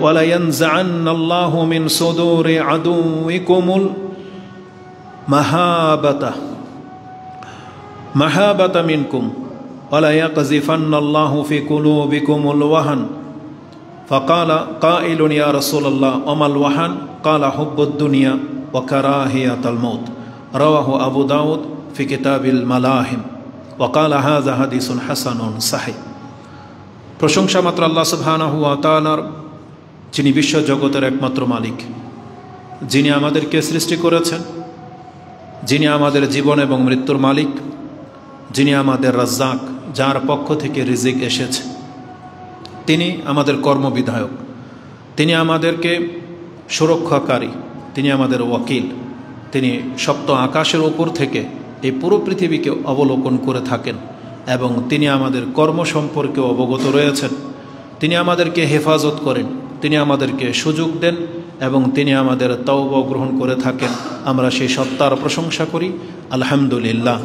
ওয়ালায়ানজাআন্নাল্লাহু মিন সুদুরি আদুইকুমুল মাহাবাতা মিনকুম ওয়ালায়াকযিফান্নাল্লাহু ফি কুলুবিকুমুল Wuhan ফাকালা Cai Lun ইয়া রাসূলুল্লাহ ওমাল Wuhan কালা হুব্বুদ দুনিয়া ওয়া কারাহিয়াতুল মাউত রাওয়াহু আবু দাউদ ফি কিতাবিল মালাহিম ওয়া কালা হাযা হাদিসুন হাসানুন সাহিহ। প্রশংসা মাত্র আল্লাহ সুবহানাহু ওয়া তাআলার, যিনি বিশ্ব জগতের একমাত্র মালিক, যিনি আমাদেরকে সৃষ্টি করেছেন, যিনি আমাদের জীবন এবং মৃত্যুর মালিক, যিনি আমাদের রাজ্জাক, যার পক্ষ থেকে রিজিক এসেছে। তিনি আমাদের কর্মবিধায়ক, তিনি আমাদেরকে সুরক্ষাকারী, তিনি আমাদের ওয়াকিল। তিনি সপ্ত আকাশের ওপর থেকে এই পুরো পৃথিবীকে অবলোকন করে থাকেন এবং তিনি আমাদের কর্ম সম্পর্কে অবগত রয়েছেন। তিনি আমাদেরকে হেফাজত করেন, তিনি আমাদেরকে সুযোগ দেন এবং তিনি আমাদের তওবা গ্রহণ করে থাকেন। আমরা সেই সত্তার প্রশংসা করি, আলহামদুলিল্লাহ।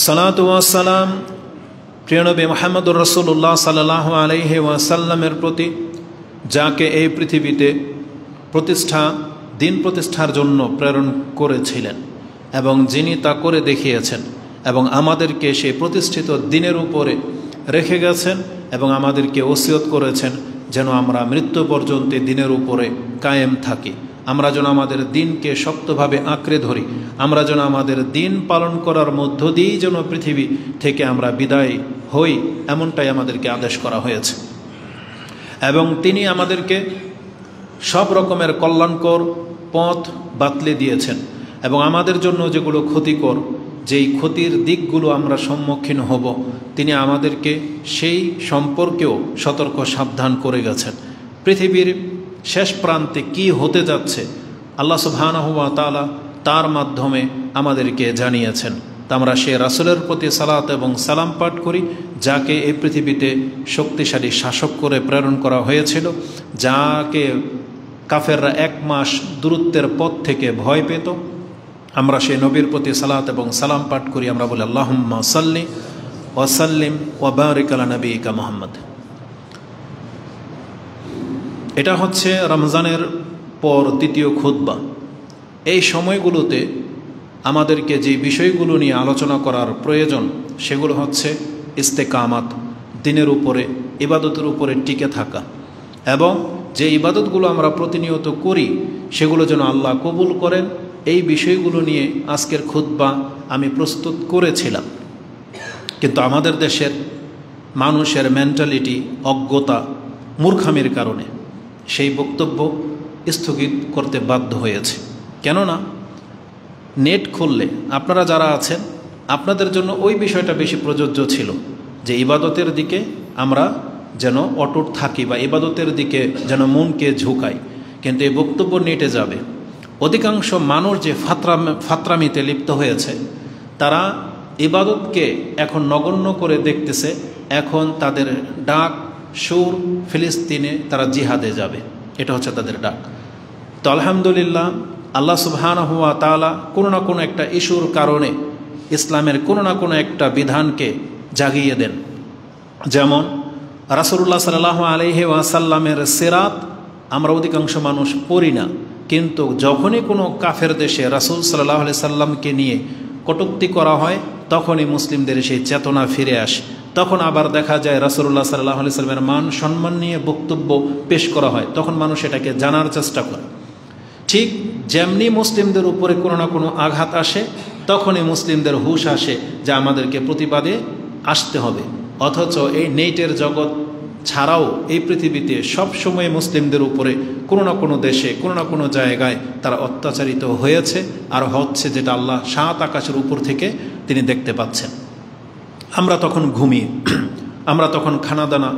সালাতু ওয়াস সালাম প্রিয় নবী মুহাম্মদুর রাসূলুল্লাহ সাল্লাল্লাহু আলাইহি ওয়াসাল্লামের প্রতি, যাকে এই পৃথিবীতে দিন প্রতিষ্ঠার জন্য প্রেরণ করেছিলেন এবং যিনি তা করে দেখিয়েছেন এবং আমাদেরকে সেই প্রতিষ্ঠিত দিনের উপরে রেখে গেছেন এবং আমাদেরকে ওসিয়ত করেছেন যেন আমরা মৃত্যু পর্যন্ত দিনের উপরে কায়েম থাকি। আমরা যেন আমাদের দিনকে শক্তভাবে আঁকড়ে ধরি, আমরা যেন আমাদের দিন পালন করার মধ্য দিয়েই যেন পৃথিবী থেকে আমরা বিদায় হই, এমনটাই আমাদেরকে আদেশ করা হয়েছে। এবং তিনি আমাদেরকে সব রকমের কল্যাণকর পথ বাতলে দিয়েছেন এবং আমাদের জন্য যেগুলো ক্ষতিকর, যেই ক্ষতির দিকগুলো আমরা সম্মুখীন হব, তিনি আমাদেরকে সেই সম্পর্কেও সতর্ক সাবধান করে গেছেন। পৃথিবীর শেষ প্রান্তে কি হতে যাচ্ছে আল্লাহ সুবহানাহু ওয়া তাআলা তার মাধ্যমে আমাদেরকে জানিয়েছেন। তা আমরা সে রাসূলের প্রতি সালাত এবং সালাম পাঠ করি, যাকে এই পৃথিবীতে শক্তিশালী শাসক করে প্রেরণ করা হয়েছিল, যাকে কাফেররা 1 মাস দূরত্বের পথ থেকে ভয় পেত। আমরা সেই নবীর প্রতি সালাত এবং সালাম পাঠ করি। আমরা বলি আল্লাহুম্মা সাল্লি ওয়া সাল্লিম ওয়া বারিক আলা নবিয়িকা মুহাম্মদ। এটা হচ্ছে রমজানের পর দ্বিতীয় খুতবা। এই সময়গুলোতে আমাদেরকে যে বিষয়গুলো নিয়ে আলোচনা করার প্রয়োজন সেগুলো হচ্ছে ইস্তেকামাত, দিনের উপরে ইবাদতের উপরে টিকে থাকা, এবং যে ইবাদতগুলো আমরা প্রতিনিয়ত করি সেগুলো যেন আল্লাহ কবুল করেন। এই বিষয়গুলো নিয়ে আজকের খুতবা আমি প্রস্তুত করেছিলাম, কিন্তু আমাদের দেশের মানুষের মেন্টালিটি, অজ্ঞতা, মূর্খামির কারণে সেই বক্তব্য স্থগিত করতে বাধ্য হয়েছে। কেননা নেট খুললে আপনারা যারা আছেন আপনাদের জন্য ওই বিষয়টা বেশি প্রযোজ্য ছিল যে ইবাদতের দিকে আমরা যেন অটুট থাকি বা ইবাদতের দিকে যেন মনকে ঝুঁকাই, কিন্তু এই বক্তব্য নেটে যাবে। অধিকাংশ মানুষ যে ফাত্রামিতে লিপ্ত হয়েছে, তারা ইবাদতকে এখন নগণ্য করে দেখতেছে। এখন তাদের ডাক সুর ফিলিস্তিনে তারা জিহাদে যাবে, এটা হচ্ছে তাদের ডাক। তো আলহামদুলিল্লাহ, আল্লাহ সুবহানাহু ওয়া তাআলা কোনো না কোনো একটা ইস্যুর কারণে ইসলামের কোনো না কোনো একটা বিধানকে জাগিয়ে দেন। যেমন রাসূলুল্লাহ সাল্লাল্লাহু আলাইহি ওয়াসাল্লামের সিরাত আমরা অধিকাংশ মানুষ পড়ি না, কিন্তু যখনই কোনো কাফের দেশে রাসূল সাল্লাল্লাহু আলাইহি সাল্লামকে নিয়ে কটূক্তি করা হয় তখনই মুসলিমদের সেই চেতনা ফিরে আসে। তখন আবার দেখা যায় রাসূলুল্লাহ সাল্লাল্লাহু আলাইহি সাল্লামের মান সম্মান নিয়ে বক্তব্য পেশ করা হয়, তখন মানুষ এটাকে জানার চেষ্টা করে। ঠিক যেমনি মুসলিমদের উপরে কোনো না কোনো আঘাত আসে তখনই মুসলিমদের হুঁশ আসে যে আমাদেরকে প্রতিবাদে আসতে হবে। অথচ এই নেটের জগৎ ছাড়াও এই পৃথিবীতে সব সময় মুসলিমদের উপরে কোনো না কোনো দেশে কোনো না কোনো জায়গায় তারা অত্যাচারিত হয়েছে আর হচ্ছে, যেটা আল্লাহ 7 আকাশের উপর থেকে তিনি দেখতে পাচ্ছেন। আমরা তখন ঘুমিয়ে, আমরা তখন খানাদানা,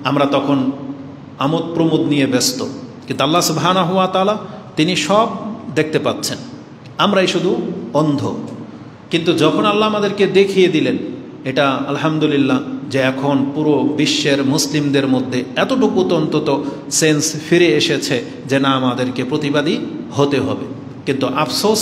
আমরা তখন আমোদ প্রমোদ নিয়ে ব্যস্ত, কিন্তু আল্লাহ সুবহানাহু ওয়া তাআলা তিনি সব দেখতে পাচ্ছেন, আমরাই শুধু অন্ধ। কিন্তু যখন আল্লাহ আমাদেরকে দেখিয়ে দিলেন, এটা আলহামদুলিল্লাহ যে এখন পুরো বিশ্বের মুসলিমদের মধ্যে এতটুকু তো অন্তত সেন্স ফিরে এসেছে যে না, আমাদেরকে প্রতিবাদী হতে হবে। কিন্তু আফসোস,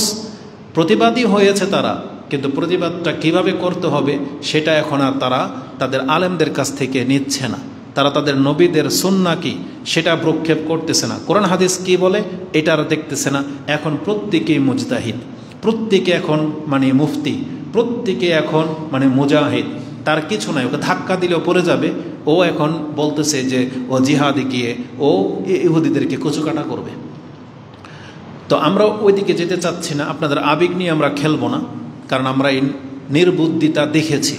প্রতিবাদী হয়েছে তারা, কিন্তু প্রতিবাদটা কিভাবে করতে হবে সেটা এখন আর তারা তাদের আলেমদের কাছ থেকে নিচ্ছে না। তারা তাদের নবীদের সুন্নাহ কি সেটা প্রক্ষেপ করতেছে না, কোরআন হাদিস কি বলে এটা আর দেখতেছে না। এখন প্রত্যেকেই মুজতাহিদ, প্রত্যেকে এখন মানে মুফতি, প্রত্যেকে এখন মানে মুজাহিদ, তার কিছু নাই, ওকে ধাক্কা দিলেও পড়ে যাবে। ও এখন বলতেছে যে ও জিহাদে গিয়ে ও ইহুদিদেরকে কচুকাটা করবে। তো আমরা ওইদিকে যেতে চাচ্ছি না, আপনাদের আবেগ নিয়ে আমরা খেলবো না, কারণ আমরা এই নির্বুদ্ধিতা দেখেছি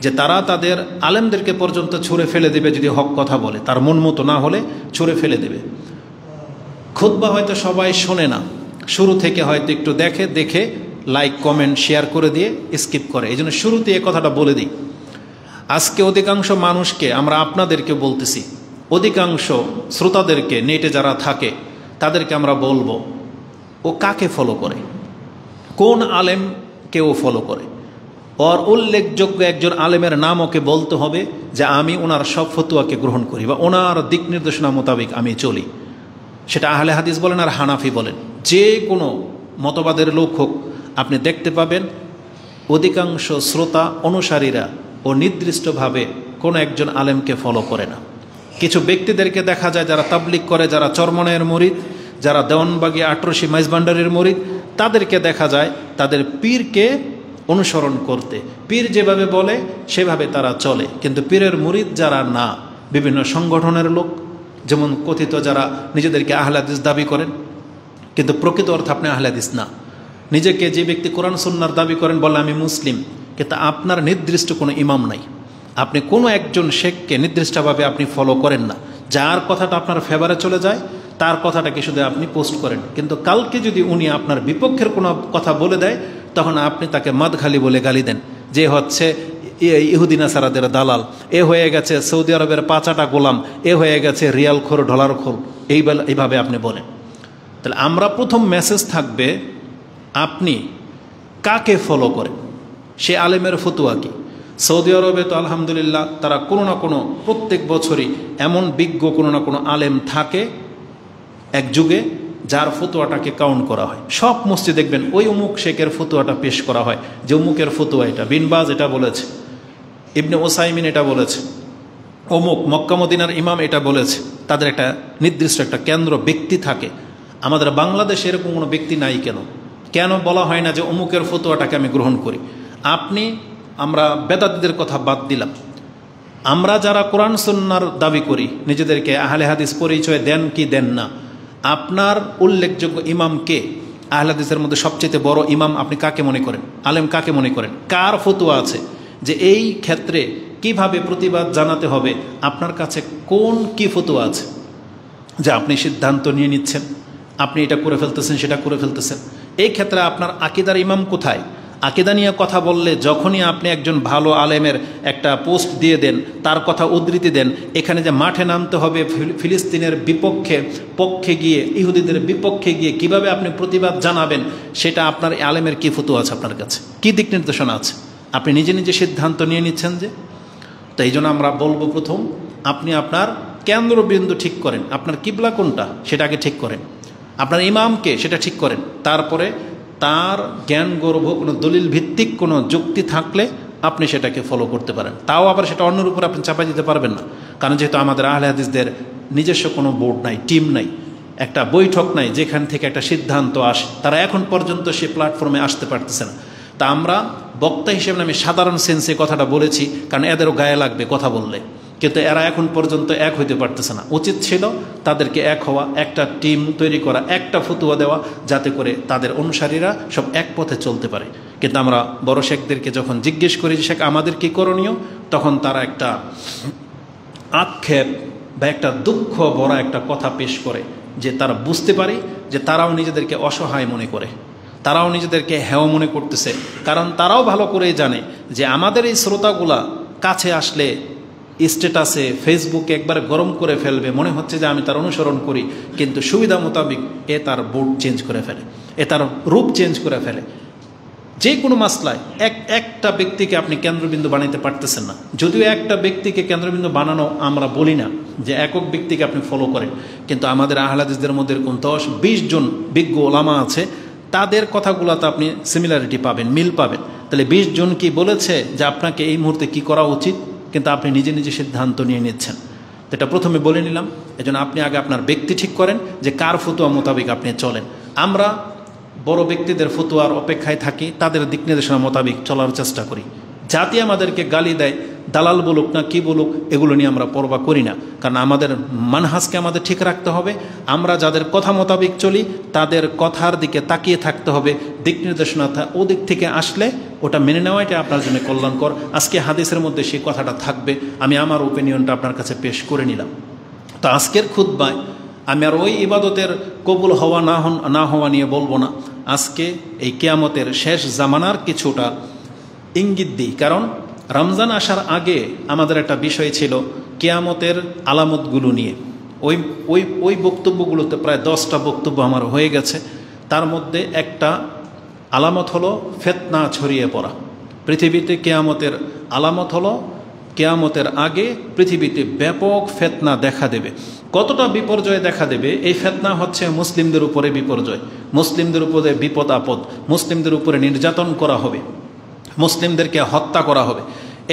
যে তারা তাদের আলেমদেরকে পর্যন্ত ছুঁড়ে ফেলে দেবে যদি হক কথা বলে, তার মন মতো না হলে ছুঁড়ে ফেলে দেবে। খুতবা হয়তো সবাই শোনে না, শুরু থেকে হয়তো একটু দেখে লাইক কমেন্ট শেয়ার করে দিয়ে স্কিপ করে। এই জন্য শুরুতে এ কথাটা বলে দিই, আজকে অধিকাংশ মানুষকে আমরা আপনাদেরকে বলতেছি, অধিকাংশ শ্রোতাদেরকে নেটে যারা থাকে তাদেরকে আমরা বলবো ও কাকে ফলো করে, কোন আলেমকে ও ফলো করে, ওর উল্লেখযোগ্য একজন আলেমের নাম ওকে বলতে হবে যে আমি ওনার সব ফতুয়াকে গ্রহণ করি বা ওনার দিক নির্দেশনা মোতাবেক আমি চলি। সেটা আহলে হাদিস বলেন আর হানাফি বলেন, যে কোনো মতবাদের লোক হোক, আপনি দেখতে পাবেন অধিকাংশ শ্রোতা অনুসারীরা ও নির্দিষ্টভাবে কোনো একজন আলেমকে ফলো করে না। কিছু ব্যক্তিদেরকে দেখা যায় যারা তাবলিগ করে, যারা চরমনের মুরিদ, যারা দেওয়ানবাগী আটরশি মাইজভান্ডারির মুরিদ, তাদেরকে দেখা যায় তাদের পীরকে অনুসরণ করতে, পীর যেভাবে বলে সেভাবে তারা চলে। কিন্তু পীরের মুরিদ যারা না, বিভিন্ন সংগঠনের লোক, যেমন কথিত যারা নিজেদেরকে আহলে হাদিস দাবি করেন কিন্তু প্রকৃত অর্থে আপনি আহলে হাদিস না, নিজেকে যে ব্যক্তি কোরআন সুন্নাহর দাবি করেন বলে আমি মুসলিম, কিন্তু আপনার নির্দিষ্ট কোনো ইমাম নাই, আপনি কোনো একজন শেখকে নির্দিষ্টভাবে আপনি ফলো করেন না, যার কথাটা আপনার ফেভারে চলে যায় তার কথাটাকে শুধু আপনি পোস্ট করেন। কিন্তু কালকে যদি উনি আপনার বিপক্ষের কোনো কথা বলে দেয় তখন আপনি তাকে মাদখালি বলে গালি দেন, যে হচ্ছে ইহুদি নাসারাদের দালাল, এ হয়ে গেছে সৌদি আরবের পাচাটা গোলাম, এ হয়ে গেছে রিয়াল খোর ডলার খোর, এইভাবে আপনি বলেন। তাহলে আমরা প্রথম মেসেজ থাকবে আপনি কাকে ফলো করেন, সে আলেমের ফতুয়া কি। সৌদি আরবে তো আলহামদুলিল্লাহ তারা কোনো না কোনো প্রত্যেক বছরই এমন বিজ্ঞ কোনো না কোনো আলেম থাকে এক যুগে যার ফতুয়াটাকে কাউন্ট করা হয়। সব মসজিদে দেখবেন ওই অমুক শেখের ফতুয়াটা পেশ করা হয়, যে অমুকের ফতুয়া এটা, বিন বাজ এটা বলেছে, ইবনে ওসাইমিন এটা বলেছে, অমুক মক্কা মদিনার ইমাম এটা বলেছে। তাদের একটা নির্দিষ্ট একটা কেন্দ্র ব্যক্তি থাকে। আমাদের বাংলাদেশে এরকম কোনো ব্যক্তি নাই কেন? কেন বলা হয় না যে অমুকের ফতুয়াটাকে আমি গ্রহণ করি? আমরা বেদাতীদের কথা বাদ দিলাম, আমরা যারা কোরআন সুন্নাহর দাবি করি, নিজেদেরকে আহলে হাদিস পরিচয় দেন কি দেন না, আপনার উল্লেখযোগ্য ইমাম কে? আহলে হাদিসের মধ্যে সবচেয়ে বড় ইমাম আপনি কাকে মনে করেন? আলেম কাকে মনে করেন? কার ফতুয়া আছে যে এই ক্ষেত্রে কিভাবে প্রতিবাদ জানাতে হবে? আপনার কাছে কি ফতুয়া আছে যে আপনি সিদ্ধান্ত নিয়ে নিচ্ছেন, আপনি এটা করে ফেলতেছেন, সেটা করে ফেলতেছেন? এই ক্ষেত্রে আপনার আকিদার ইমাম কোথায়? আকিদা নিয়ে কথা বললে যখনই আপনি একজন ভালো আলেমের একটা পোস্ট দিয়ে দেন, তার কথা উদ্ধৃতি দেন, এখানে যে মাঠে নামতে হবে ফিলিস্তিনের পক্ষে গিয়ে, ইহুদিদের বিপক্ষে গিয়ে কিভাবে আপনি প্রতিবাদ জানাবেন, সেটা আপনার আলেমের কি ফতুয়া আছে? আপনার কাছে কি দিক নির্দেশনা আছে? আপনি নিজে নিজে সিদ্ধান্ত নিয়ে নিচ্ছেন যে। তো এই জন্য আমরা বলবো, প্রথম আপনি আপনার কেন্দ্রবিন্দু ঠিক করেন, আপনার কিবলা কোনটা সেটাকে ঠিক করেন, আপনার ইমামকে সেটা ঠিক করেন। তারপরে তার জ্ঞান গর্ভ কোনো দলিল ভিত্তিক কোনো যুক্তি থাকলে আপনি সেটাকে ফলো করতে পারেন। তাও আবার সেটা অন্যের উপর আপনি চাপাই দিতে পারবেন না, কারণ যেহেতু আমাদের আহলে হাদিসদের নিজস্ব কোনো বোর্ড নাই, টিম নাই, একটা বৈঠক নাই যেখান থেকে একটা সিদ্ধান্ত আসে, তারা এখন পর্যন্ত সে প্ল্যাটফর্মে আসতে পারতেছে না। তা আমরা বক্তা হিসেবে আমি সাধারণ সেন্সে কথাটা বলেছি, কারণ এদেরও গায়ে লাগবে কথা বললে, কিন্তু এরা এখন পর্যন্ত এক হইতে পারতেছে না। উচিত ছিল তাদেরকে এক হওয়া, একটা টিম তৈরি করা, একটা ফতুয়া দেওয়া, যাতে করে তাদের অনুসারীরা সব এক পথে চলতে পারে। কিন্তু আমরা বড় শেখদেরকে যখন জিজ্ঞেস করি যে শেখ আমাদের কী করণীয়, তখন তারা একটা আক্ষেপ বা একটা দুঃখ ভরা একটা কথা পেশ করে, যে তারা বুঝতে পারে যে তারাও নিজেদেরকে অসহায় মনে করে, তারাও নিজেদেরকে হেয় মনে করতেছে, কারণ তারাও ভালো করেই জানে যে আমাদের এই শ্রোতাগুলা কাছে আসলে স্ট্যাটাসে ফেসবুকে একবার গরম করে ফেলবে, মনে হচ্ছে যে আমি তার অনুসরণ করি, কিন্তু সুবিধা মোতাবেক এ তার বোর্ড চেঞ্জ করে ফেলে, এ তার রূপ চেঞ্জ করে ফেলে। যে কোনো মাসলায় একটা ব্যক্তিকে আপনি কেন্দ্রবিন্দু বানাইতে পারতেছেন না। যদিও একটা ব্যক্তিকে কেন্দ্রবিন্দু বানানো আমরা বলি না যে একক ব্যক্তিকে আপনি ফলো করেন, কিন্তু আমাদের আহলে হাদিসদের মধ্যে এরকম 10-20 জন বিজ্ঞ ওলামা আছে, তাদের কথাগুলোতে আপনি সিমিলারিটি পাবেন, মিল পাবেন। তাহলে 20 জন কি বলেছে যে আপনাকে এই মুহূর্তে কি করা উচিত, কিন্তু আপনি নিজে নিজে সিদ্ধান্ত নিয়ে নিচ্ছেন। তো এটা প্রথমে বলে নিলাম। এজন্য আপনি আগে আপনার ব্যক্তি ঠিক করেন যে কার ফতোয়া মোতাবেক আপনি চলেন। আমরা বড় ব্যক্তিদের ফতোয়ার অপেক্ষায় থাকি, তাদের দিক নির্দেশনা মোতাবেক চলার চেষ্টা করি। জাতি আমাদেরকে গালি দেয়, দালাল বলুক না কি বলুক, এগুলো নিয়ে আমরা পরোয়া করি না। কারণ আমাদের মানহাজকে আমাদের ঠিক রাখতে হবে। আমরা যাদের কথা মোতাবেক চলি তাদের কথার দিকে তাকিয়ে থাকতে হবে। দিক নির্দেশনা ওদিক থেকে আসলে ওটা মেনে নেওয়াটা আপনার জন্য কল্যাণকর। আজকে হাদিসের মধ্যে সেই কথাটা থাকবে। আমি আমার ওপিনিয়নটা আপনার কাছে পেশ করে নিলাম। তো আজকের খুতবায় আমি আর ওই ইবাদতের কবুল হওয়া না হওয়া নিয়ে বলবো না। আজকে এই কিয়ামতের শেষ জামানার কিছুটা ইঙ্গিত দিই। কারণ রমজান আসার আগে আমাদের একটা বিষয় ছিল কিয়ামতের আলামতগুলো নিয়ে। ওই বক্তব্যগুলোতে প্রায় 10টা বক্তব্য আমার হয়ে গেছে। তার মধ্যে একটা আলামত হলো ফিতনা ছড়িয়ে পড়া। পৃথিবীতে কিয়ামতের আলামত হলো কিয়ামতের আগে পৃথিবীতে ব্যাপক ফিতনা দেখা দেবে। কতটা বিপর্যয় দেখা দেবে? এই ফিতনা হচ্ছে মুসলিমদের উপরে বিপর্যয়, মুসলিমদের উপরে বিপদ আপদ, মুসলিমদের উপরে নির্যাতন করা হবে, মুসলিমদেরকে হত্যা করা হবে।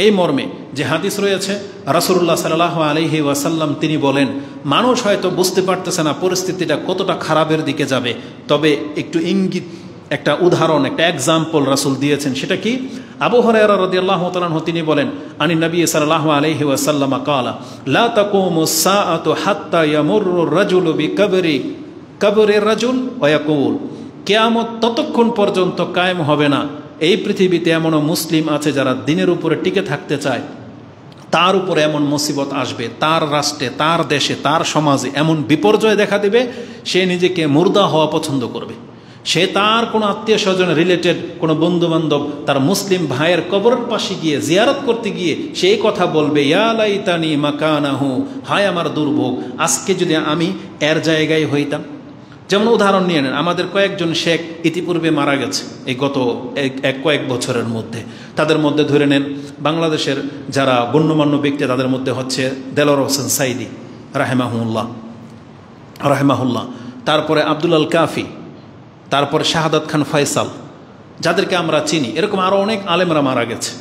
এই মর্মে যে হাদিস রয়েছে, রাসূলুল্লাহ সাল্লাল্লাহু আলাইহি ওয়াসাল্লাম তিনি বলেন, মানুষ হয়তো বুঝতে পারতেছে না পরিস্থিতিটা কতটা খারাপের দিকে যাবে, তবে একটু ইঙ্গিত, একটা উদাহরণ, একটা এক্সাম্পল রাসূল দিয়েছেন। সেটা কি? আবু হুরায়রা রাদিয়াল্লাহু তাআলা আনহু তিনি বলেন, আনি নবী সাল্লাল্লাহু আলাইহি ওয়াসাল্লাম ক্বালা লা তাকুমুস সাআতু হাত্তা ইয়ামুররু রাজুলু বিকবরি রাজুল ওয়া ইয়াকুল, কিয়ামত ততক্ষণ পর্যন্ত কায়েম হবে না এই পৃথিবীতে এমনও মুসলিম আছে যারা দিনের উপরে টিকে থাকতে চায়, তার উপরে এমন মুসিবত আসবে, তার রাষ্ট্রে, তার দেশে, তার সমাজে এমন বিপর্যয় দেখা দেবে, সে নিজেকে মুর্দা হওয়া পছন্দ করবে। সে তার কোনো আত্মীয় স্বজন, রিলেটেড কোনো বন্ধুবান্ধব, তার মুসলিম ভাইয়ের কবরের পাশে গিয়ে জিয়ারত করতে গিয়ে সেই কথা বলবে, ইয়া লাইতানি মাকানাহু, হায় আমার দুর্ভোগ, আজকে যদি আমি এর জায়গায় হইতাম। যেমন উদাহরণ নিয়ে নেন, আমাদের কয়েকজন শেখ ইতিপূর্বে মারা গেছে এই গত কয়েক বছরের মধ্যে। তাদের মধ্যে ধরে নেন বাংলাদেশের যারা গণ্যমান্য ব্যক্তি, তাদের মধ্যে হচ্ছে দেলোয়ার হোসেন সাইদি রাহেমাহুল্লাহ, তারপরে আব্দুল আল কাফি, তারপরে শাহাদাত খান ফয়সাল, যাদেরকে আমরা চিনি। এরকম আরও অনেক আলেমরা মারা গেছে।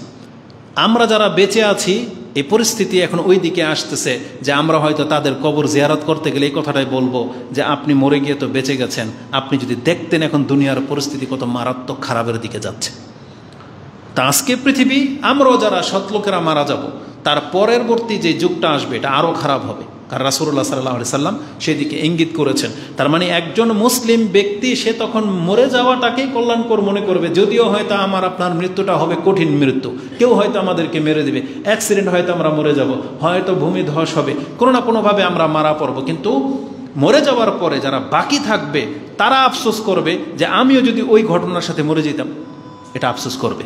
আমরা যারা বেঁচে আছি, এই পরিস্থিতি এখন ওই দিকে আসতেছে যে আমরা হয়তো তাদের কবর জিয়ারত করতে গেলে এই কথাটাই বলবো যে আপনি মরে গিয়ে তো বেঁচে গেছেন, আপনি যদি দেখতেন এখন দুনিয়ার পরিস্থিতি কত মারাত্মক খারাপের দিকে যাচ্ছে। তা আজকে পৃথিবী, আমরাও যারা সৎলোকেরা মারা যাব, তার পরবর্তী যে যুগটা আসবে এটা আরও খারাপ হবে। কারণ রাসূলুল্লাহ সাল্লাল্লাহু আলাইহি সাল্লাম সেদিকে ইঙ্গিত করেছেন। তার মানে একজন মুসলিম ব্যক্তি সে তখন মরে যাওয়াটাকেই কল্যাণকর মনে করবে, যদিও হয়তো আমার আপনার মৃত্যুটা হবে কঠিন মৃত্যু, কেউ হয়তো আমাদেরকে মেরে দেবে, অ্যাক্সিডেন্ট হয়তো আমরা মরে যাব, হয়তো ভূমিধস হবে, কোনো না কোনোভাবে আমরা মারা পড়ব। কিন্তু মরে যাওয়ার পরে যারা বাকি থাকবে তারা আফসোস করবে যে আমিও যদি ওই ঘটনার সাথে মরে যেতাম, এটা আফসোস করবে।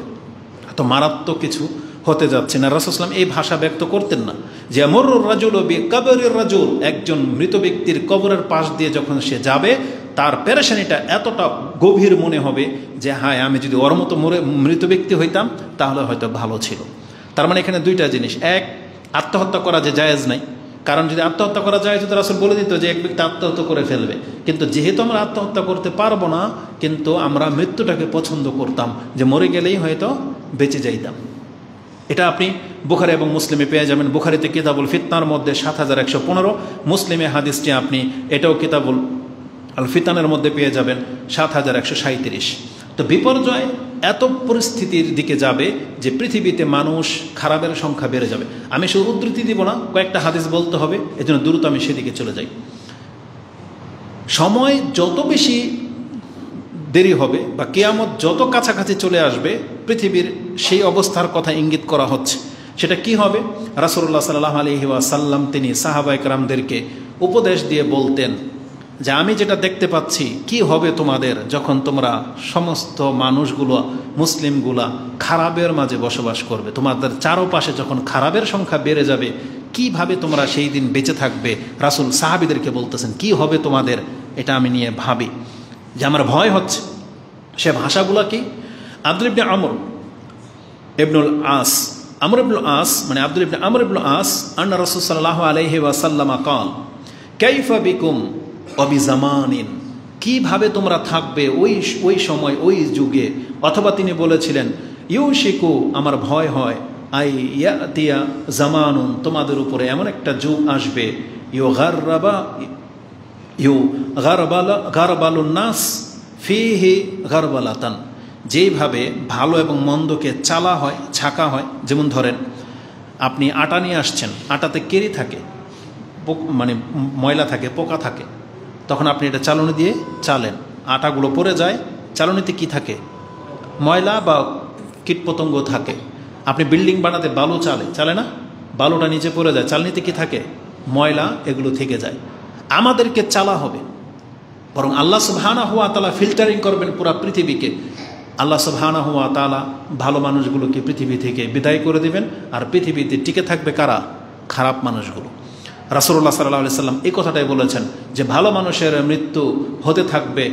এত মারাত্মক কিছু হতে যাচ্ছে না। রাসূল সাল্লাল্লাহু আলাইহি ওয়াসাল্লাম এই ভাষা ব্যক্ত করতেন না যে আমরুর রাজুলু বিকবরির রাজুল, একজন মৃত ব্যক্তির কবরের পাশ দিয়ে যখন সে যাবে তার পেরেশানিটা এতটা গভীর মনে হবে যে হায়, আমি যদি ওর মতো মৃত ব্যক্তি হইতাম তাহলে হয়তো ভালো ছিল। তার মানে এখানে দুইটা জিনিস, এক, আত্মহত্যা করা যে জায়েজ নাই, কারণ যদি আত্মহত্যা করা যায়, যদি রাসূল বলে দিত যে এক ব্যক্তি আত্মহত্যা করে ফেলবে, কিন্তু যেহেতু আমরা আত্মহত্যা করতে পারবো না, কিন্তু আমরা মৃত্যুটাকে পছন্দ করতাম যে মরে গেলেই হয়তো বেঁচে যাইতাম। এটা আপনি বুখারী এবং মুসলিমে পেয়ে যাবেন। বুখারীতে কিতাবুল ফিতনার মধ্যে 7115, মুসলিমে হাদিসটি আপনি এটাও কিতাবুল আল ফিতানের মধ্যে পেয়ে যাবেন 7137। তো বিপর্যয় এত পরিস্থিতির দিকে যাবে যে পৃথিবীতে মানুষ খারাপের সংখ্যা বেড়ে যাবে। আমি শুধু উদ্ধৃতি দিব না, কয়েকটা হাদিস বলতে হবে, এজন্য দ্রুত আমি সেদিকে চলে যাই। সময় যত বেশি দেরি হবে বা কিয়ামত যত কাছাকাছি চলে আসবে, পৃথিবীর সেই অবস্থার কথা ইঙ্গিত করা হচ্ছে। সেটা কি হবে? রাসূলুল্লাহ সাল্লাল্লাহু আলাইহি ওয়াসাল্লাম তিনি সাহাবায়ে কেরামদেরকে উপদেশ দিয়ে বলতেন যে আমি যেটা দেখতে পাচ্ছি, কি হবে তোমাদের যখন তোমরা সমস্ত মানুষগুলো, মুসলিমগুলা খারাপের মাঝে বসবাস করবে, তোমাদের চারপাশে যখন খারাপের সংখ্যা বেড়ে যাবে, কিভাবে তোমরা সেই দিন বেঁচে থাকবে। রাসূল সাহাবীদেরকে বলতেছেন কি হবে তোমাদের, এটা আমি নিয়ে ভাবি যে আমার ভয় হচ্ছে। সে ভাষাগুলো কি? আব্দুল ইবনে আমর ইবনুল আস, আমর ইবনুল আস মানে আব্দুল ইবনে আমর ইবনুল আস, আন্না রাসূল সাল্লাল্লাহু আলাইহি ওয়াসাল্লাম ক্বাল কাইফা বিকুম ওয়া বিজামানিন, কিভাবে তোমরা থাকবে ওই সময়, ওই যুগে। অথবা তিনি বলেছিলেন ইউশিকু, আমার ভয় হয়, আই ইয়াতিয়া জামানুন, তোমাদের উপরে এমন একটা যুগ আসবে গারবালুন নাস ফিহি গারবালাতান, যেইভাবে ভালো এবং মন্দকে চালা হয়, ছাকা হয়। যেমন ধরেন আপনি আটা নিয়ে আসছেন, আটাতে কেরি থাকে, মানে ময়লা থাকে, পোকা থাকে, তখন আপনি এটা চালনি দিয়ে চালেন, আটাগুলো পড়ে যায়। চালনিতে কি থাকে? ময়লা বা কীটপতঙ্গ থাকে। আপনি বিল্ডিং বানাতে বালু চালে না, বালুটা নিচে পড়ে যায়, চালনিতে কি থাকে? ময়লা, এগুলো থেকে যায়। আমাদেরকে চালা হবে, বরং আল্লাহ সুবহানাহু ওয়া তাআলা ফিল্টারিং করবেন পুরো পৃথিবীকে। আল্লাহ সুবহানাহু ওয়া তাআলা ভালো মানুষগুলোকে পৃথিবী থেকে বিদায় করে দিবেন, আর পৃথিবীতে টিকে থাকবে কারা? খারাপ মানুষগুলো। রাসূলুল্লাহ সাল্লাল্লাহু আলাইহি সাল্লাম এই কথাটাই বলেছেন যে ভালো মানুষের মৃত্যু হতে থাকবে,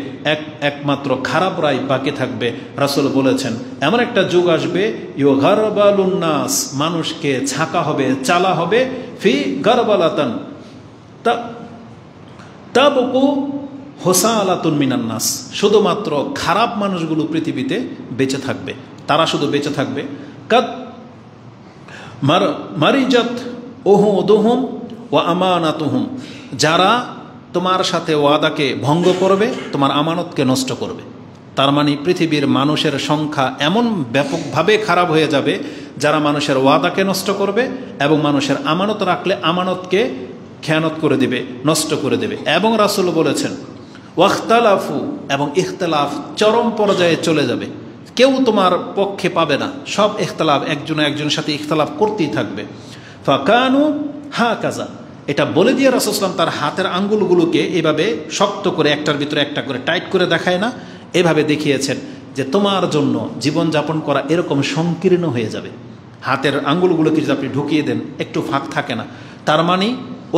একমাত্র খারাপরাই বাকি থাকবে। রাসূল বলেছেন এমন একটা যুগ আসবে ইউগারবালুন নাস, মানুষকে ছাকা হবে, চালা হবে, ফি গারবালাতান তাবকু হোসালাতুন মিনান নাস, শুধুমাত্র খারাপ মানুষগুলো পৃথিবীতে বেঁচে থাকবে। তারা শুধু বেঁচে থাকবে। কাদ মারিজাত উহুদুহুম ওয়া আমানাতুহুম, যারা তোমার সাথে ওয়াদাকে ভঙ্গ করবে, তোমার আমানতকে নষ্ট করবে। তার মানে পৃথিবীর মানুষের সংখ্যা এমন ব্যাপকভাবে খারাপ হয়ে যাবে যারা মানুষের ওয়াদাকে নষ্ট করবে এবং মানুষের আমানত রাখলে আমানতকে খেয়ানত করে দেবে, নষ্ট করে দেবে। এবং রাসূল বলেছেন ওয়াখতালাফু, এবং ইখতিলাফ চরম পর্যায়ে চলে যাবে। কেউ তোমার পক্ষে পাবে না, সব ইখতিলাফ, একজনের সাথে ইখতিলাফ করতেই থাকবে। ফাকানু হা কাজা, এটা বলে দিয়ে রাসূল সাল্লাল্লাহু আলাইহি ওয়াসাল্লাম তার হাতের আঙ্গুলগুলোকে এভাবে শক্ত করে একটার ভিতরে একটা করে টাইট করে দেখায় না, এভাবে দেখিয়েছেন যে তোমার জন্য জীবনযাপন করা এরকম সংকীর্ণ হয়ে যাবে। হাতের আঙ্গুলগুলোকে যদি আপনি ঢুকিয়ে দেন, একটু ফাঁক থাকে না। তার মানে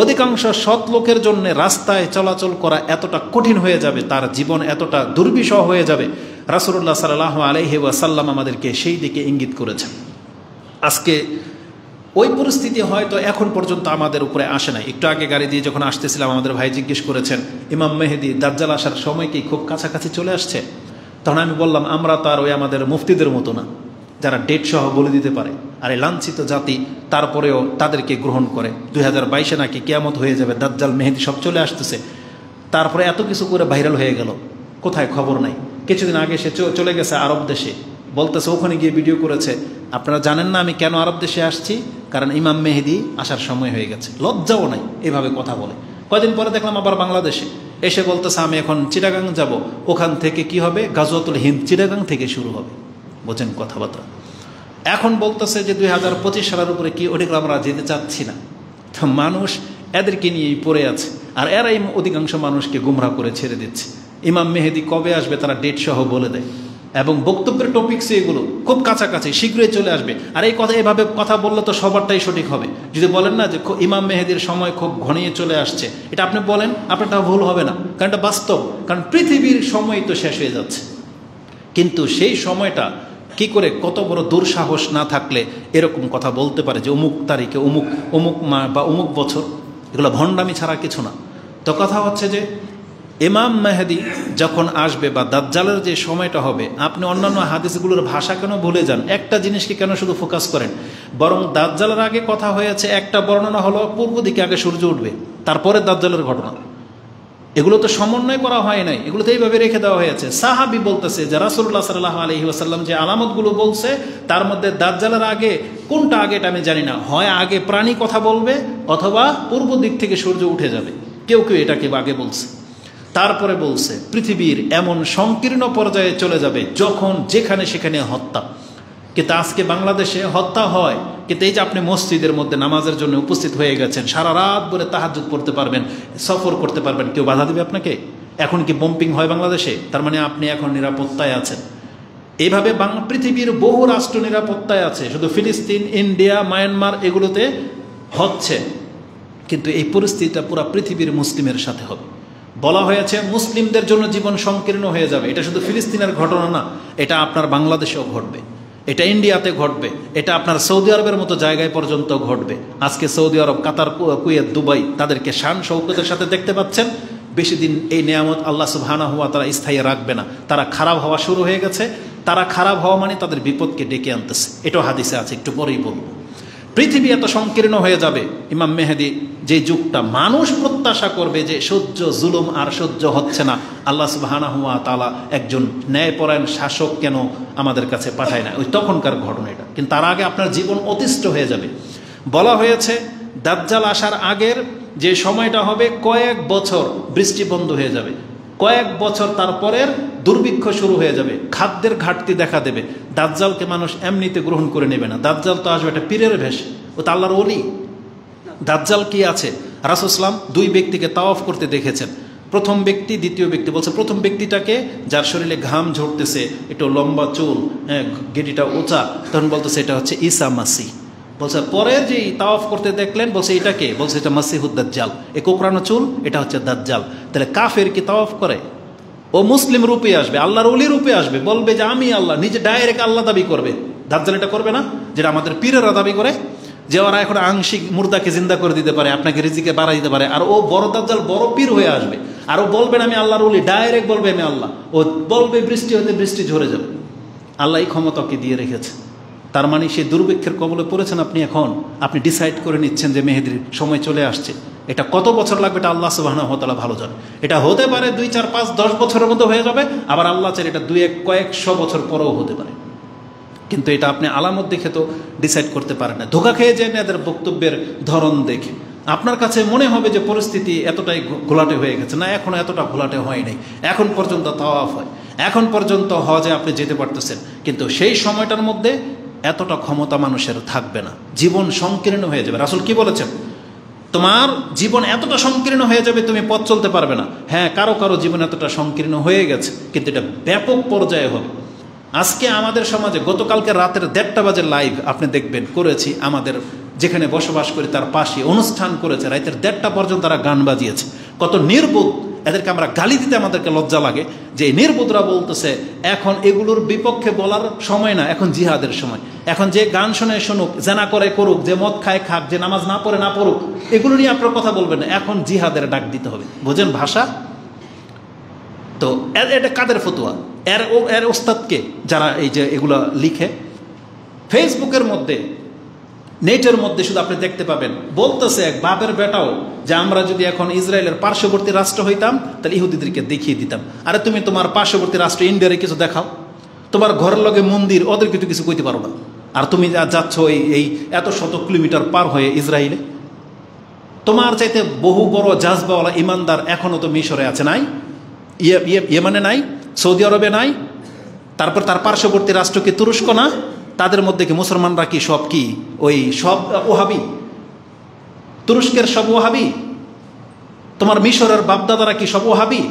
অধিকাংশ সৎ লোকের জন্য রাস্তায় চলাচল করা এতটা কঠিন হয়ে যাবে, তার জীবন এতটা দুর্বিষহ হয়ে যাবে। রাসূলুল্লাহ সাল্লাল্লাহু আলাইহি ওয়াসাল্লাম আমাদেরকে সেই দিকে ইঙ্গিত করেছেন। আজকে ওই পরিস্থিতি হয়তো এখন পর্যন্ত আমাদের উপরে আসে নাই। একটু আগে গাড়ি দিয়ে যখন আসতেছিলাম, আমাদের ভাই জিজ্ঞেস করেছেন ইমাম মেহেদী দাজ্জাল আসার সময় কি খুব কাছাকাছি চলে আসছে? তখন আমি বললাম আমরা তো আর ওই আমাদের মুফতিদের মতো না, যারা ডেট সহ বলে দিতে পারে। আর এই লাঞ্ছিত জাতি তারপরেও তাদেরকে গ্রহণ করে। 2022-এ নাকি কিয়ামত হয়ে যাবে, দাজ্জাল মেহেদী সব চলে আসতেছে, তারপরে এত কিছু করে ভাইরাল হয়ে গেল, কোথায় খবর নাই। কিছুদিন আগে সে চলে গেছে আরব দেশে, বলতেছে ওখানে গিয়ে ভিডিও করেছে, আপনারা জানেন না আমি কেন আরব দেশে আসছি? কারণ ইমাম মেহেদী আসার সময় হয়ে গেছে। লজ্জাও নাই, এভাবে কথা বলে। কয়দিন পরে দেখলাম আবার বাংলাদেশে এসে বলতেছে আমি এখন চিটাগাং যাব, ওখান থেকে কি হবে? গাজওয়াতুল হিন্দ চিটাগাং থেকে শুরু হবে। বোঝেন কথাবার্তা। এখন বলতেছে যে 2025 সালের উপরে কি, ওদিকে আমরা যেতে চাচ্ছি না। তো মানুষ এদেরকে নিয়েই পড়ে আছে, আর এরাই অধিকাংশ মানুষকে গুমরাহ করে ছেড়ে দিচ্ছে। ইমাম মেহেদী কবে আসবে তারা ডেট সহ বলে দেয়, এবং বক্তব্যের টপিকস এগুলো খুব কাছাকাছি, শীঘ্রই চলে আসবে। আর এই কথা এভাবে কথা বললে তো সবারটাই সঠিক হবে। যদি বলেন না যে ইমাম মেহেদীর সময় খুব ঘনিয়ে চলে আসছে, এটা আপনি বলেন, আপনারটা ভুল হবে না, কারণ এটা বাস্তব। কারণ পৃথিবীর সময় তো শেষ হয়ে যাচ্ছে, কিন্তু সেই সময়টা কি করে, কত বড় দুঃসাহস না থাকলে এরকম কথা বলতে পারে যে অমুক তারিখে অমুক মা বা অমুক বছর? এগুলো ভণ্ডামি ছাড়া কিছু না। তো কথা হচ্ছে যে ইমাম মেহেদী যখন আসবে বা দাজ্জালের যে সময়টা হবে, আপনি অন্যান্য হাদিসগুলোর ভাষা কেন ভুলে যান? একটা জিনিসকে কেন শুধু ফোকাস করেন? বরং দাজ্জালের আগে কথা হয়েছে, একটা বর্ণনা হলো পূর্ব দিকে আগে সূর্য উঠবে, তারপরে দাজ্জালের ঘটনা। এগুলো তো সমন্বয় করা হয় নাই, এগুলো তো এইভাবে রেখে দেওয়া হয়েছে। সাহাবী বলতেছে যে রাসূলুল্লাহ সাল্লাল্লাহু আলাইহি ওয়াসাল্লাম যে আলামতগুলো বলছে, তার মধ্যে দাজ্জালের আগে কোনটা আগে এটা আমি জানি না, হয় আগে প্রাণী কথা বলবে অথবা পূর্ব দিক থেকে সূর্য উঠে যাবে। কেউ কেউ এটাকে আগে বলছে। তারপরে বলছে পৃথিবীর এমন সংকীর্ণ পর্যায়ে চলে যাবে যখন যেখানে সেখানে হত্যা। কিন্তু আজকে বাংলাদেশে হত্যা হয়, কিন্তু এই যে আপনি মসজিদের মধ্যে নামাজের জন্য উপস্থিত হয়ে গেছেন, সারা রাত ধরে তাহাজ্জুদ পড়তে পারবেন, সফর করতে পারবেন, কেউ বাধা দেবে আপনাকে? এখন কি বম্পিং হয় বাংলাদেশে? তার মানে আপনি এখন নিরাপত্তায় আছেন। এইভাবে পৃথিবীর বহু রাষ্ট্র নিরাপত্তায় আছে, শুধু ফিলিস্তিন, ইন্ডিয়া, মায়ানমার এগুলোতে হচ্ছে। কিন্তু এই পরিস্থিতিটা পুরো পৃথিবীর মুসলিমের সাথে হবে। বলা হয়েছে মুসলিমদের জন্য জীবন সংকীর্ণ হয়ে যাবে। এটা শুধু ফিলিস্তিনের ঘটনা না, এটা আপনার বাংলাদেশেও ঘটবে, এটা ইন্ডিয়াতে ঘটবে, এটা আপনার সৌদি আরবের মতো জায়গায় পর্যন্ত ঘটবে। আজকে সৌদি আরব, কাতার, কুয়েত, দুবাই, তাদেরকে শান শৌকতের সাথে দেখতে পাচ্ছেন। বেশি দিন এই নিয়ামত আল্লাহ সুবহানাহু ওয়া তাআলা স্থায়ী রাখবে না, তারা খারাপ হওয়া শুরু হয়ে গেছে। তারা খারাপ হওয়া মানে তাদের বিপদকে ডেকে আনতেছে, এটাও হাদিসে আছে, একটু পরেই বলবো। পৃথিবী এত সংকীর্ণ হয়ে যাবে, ইমাম মেহেদী যে যুগটা মানুষ প্রত্যাশা করবে যে সহ্য জুলুম আর সহ্য হচ্ছে না, আল্লাহ সুবহানাহু ওয়া তাআলা একজন ন্যায়পরায়ণ শাসক কেন আমাদের কাছে পাঠায় না, ওই তখনকার ঘটনা এটা। কিন্তু তার আগে আপনার জীবন অতিষ্ঠ হয়ে যাবে। বলা হয়েছে দাজ্জাল আসার আগের যে সময়টা হবে কয়েক বছর বৃষ্টি বন্ধ হয়ে যাবে, কয়েক বছর তারপরের দুর্ভিক্ষ শুরু হয়ে যাবে, খাদ্যের ঘাটতি দেখা দেবে। দাজ্জালকে মানুষ এমনিতে গ্রহণ করে নেবে না, দাজ্জাল তো আসবে একটা পীরের ভেষ, ও তো আল্লাহর ওলি। দাজ্জাল কি আছে? রাসূল সাল্লাল্লাহু আলাইহি ওয়াসাল্লাম দুই ব্যক্তিকে তাওয়াফ করতে দেখেছেন, প্রথম ব্যক্তি দ্বিতীয় ব্যক্তি। বলছে প্রথম ব্যক্তিটাকে যার শরীরে ঘাম ঝরতেছে, একটু লম্বা চুল, গেটিটা উঁচা, তখন বলতেছে এটা হচ্ছে ঈসা মাসিহ। বলছে পরের যে তাওয়াফ করতে দেখলেন, বলছে এটা কে? বলছে এটা মাসিহুদ দাজ্জাল, এ কোকড়ানো চুল, এটা হচ্ছে দাজ্জাল। তাহলে কাফের কি তাওয়াফ করে? ও মুসলিম রূপে আসবে, আল্লাহর ওলি রূপে আসবে, বলবে যে আমি আল্লাহ, নিজে ডাইরেক্ট আল্লাহ দাবি করবে। দাজ্জাল এটা করবে না, যেটা আমাদের পীরেরা দাবি করে, যে ওরা এখন আংশিক মুর্দাকে জিন্দা করে দিতে পারে, আপনাকে রিজিকে বাড়াই দিতে পারে। আর ও বড় দাজ্জাল বড় পীর হয়ে আসবে, আর ও বলবেন আমি আল্লাহর ওলি, ডাইরেক্ট বলবে আমি আল্লাহ। ও বলবে বৃষ্টি হতে বৃষ্টি ঝরে যাবে। আল্লাহ এই ক্ষমতাকে দিয়ে রেখেছে। তার মানে সেই দুর্ভিক্ষের কবলে পড়েছেন আপনি, এখন আপনি ডিসাইড করে নিচ্ছেন যে মেহেদির সময় চলে আসছে। এটা কত বছর লাগবে এটা আল্লাহ সুবহানাহু ওয়া তাআলা ভালো জানে। এটা হতে পারে 2, 4, 5, 10 বছরের মধ্যে হয়ে যাবে, আবার আল্লাহ চাইলে এটা 2, 1, কয়েকশো বছর পরেও হতে পারে। কিন্তু এটা আপনি আলামত দেখে তো ডিসাইড করতে পারেন না। ধোঁকা খেয়ে যায় না এদের বক্তব্যের ধরন দেখে। আপনার কাছে মনে হবে যে পরিস্থিতি এতটাই ঘোলাটে হয়ে গেছে, না এখনো এতটা ঘোলাটে হয় নাই, এখন পর্যন্ত তাওয়াফ হয়, এখন পর্যন্ত হজে আপনি যেতে পারতেছেন। কিন্তু সেই সময়টার মধ্যে এতটা ক্ষমতা মানুষের থাকবে না, জীবন সংকীর্ণ হয়ে যাবে। রাসূল কি বলেছেন? তোমার জীবন এতটা সংকীর্ণ হয়ে যাবে তুমি পথ চলতে পারবে না। হ্যাঁ, কারো কারো জীবন এতটা সংকীর্ণ হয়ে গেছে, কিন্তু এটা ব্যাপক পর্যায়ে হবে। আজকে আমাদের সমাজে গতকালকে রাতের 1:30 বাজে লাইভ আপনি দেখবেন করেছি, আমাদের যেখানে বসবাস করি তার পাশে অনুষ্ঠান করেছে, রাতের 1:30 পর্যন্ত তারা গান বাজিয়েছে। কত নির্বোধ, এদেরকে আমরা গালি দিতে আমাদেরকে লজ্জা লাগে যে নির্বোধরা বলতেছে এখন এগুলোর বিপক্ষে বলার সময় না, এখন জিহাদের সময়। এখন যে গান শোনে শুনুক, জেনা করে করুক, যে মদ খায় খাক, যে নামাজ না পড়ে না পড়ুক, এগুলো নিয়ে আপনার কথা বলবেন না, এখন জিহাদের ডাক দিতে হবে। বোঝেন ভাষা? তো এটা কাদের ফতোয়া? এর ওস্তাদকে যারা এই যে এগুলো লিখে ফেসবুকের মধ্যে, নেটের মধ্যে শুধু আপনি দেখতে পাবেন, বলতেছে এক বাপের বেটাও যে আমরা যদি এখন ইসরায়েলের পার্শ্ববর্তী রাষ্ট্র হইতাম তাহলে ইহুদিদেরকে দেখিয়ে দিতাম। আরে তুমি তোমার পার্শ্ববর্তী রাষ্ট্র ইন্ডিয়ারে কিছু দেখাও, তোমার ঘরের লগে মন্দির, ওদের কিন্তু কিছু কইতে পারো না। আর তুমি যাচ্ছ এই এত শত কিলোমিটার পার হয়ে ইসরায়েলে। তোমার চাইতে বহু বড় জাজবাওয়ালা ইমানদার এখনও তো মিশরে আছে, নাই? ইয়েমানে নাই? সৌদি আরবে নাই? তারপর তার পার্শ্ববর্তী রাষ্ট্র কি তুরস্ক না? তাদের মধ্যে কি মুসলমানরা কি সব কি ওই সব ওহাবি? তুরস্কের সব ওহাবি? তোমার মিশরের বাপদাদারা কি সব ওহাবি?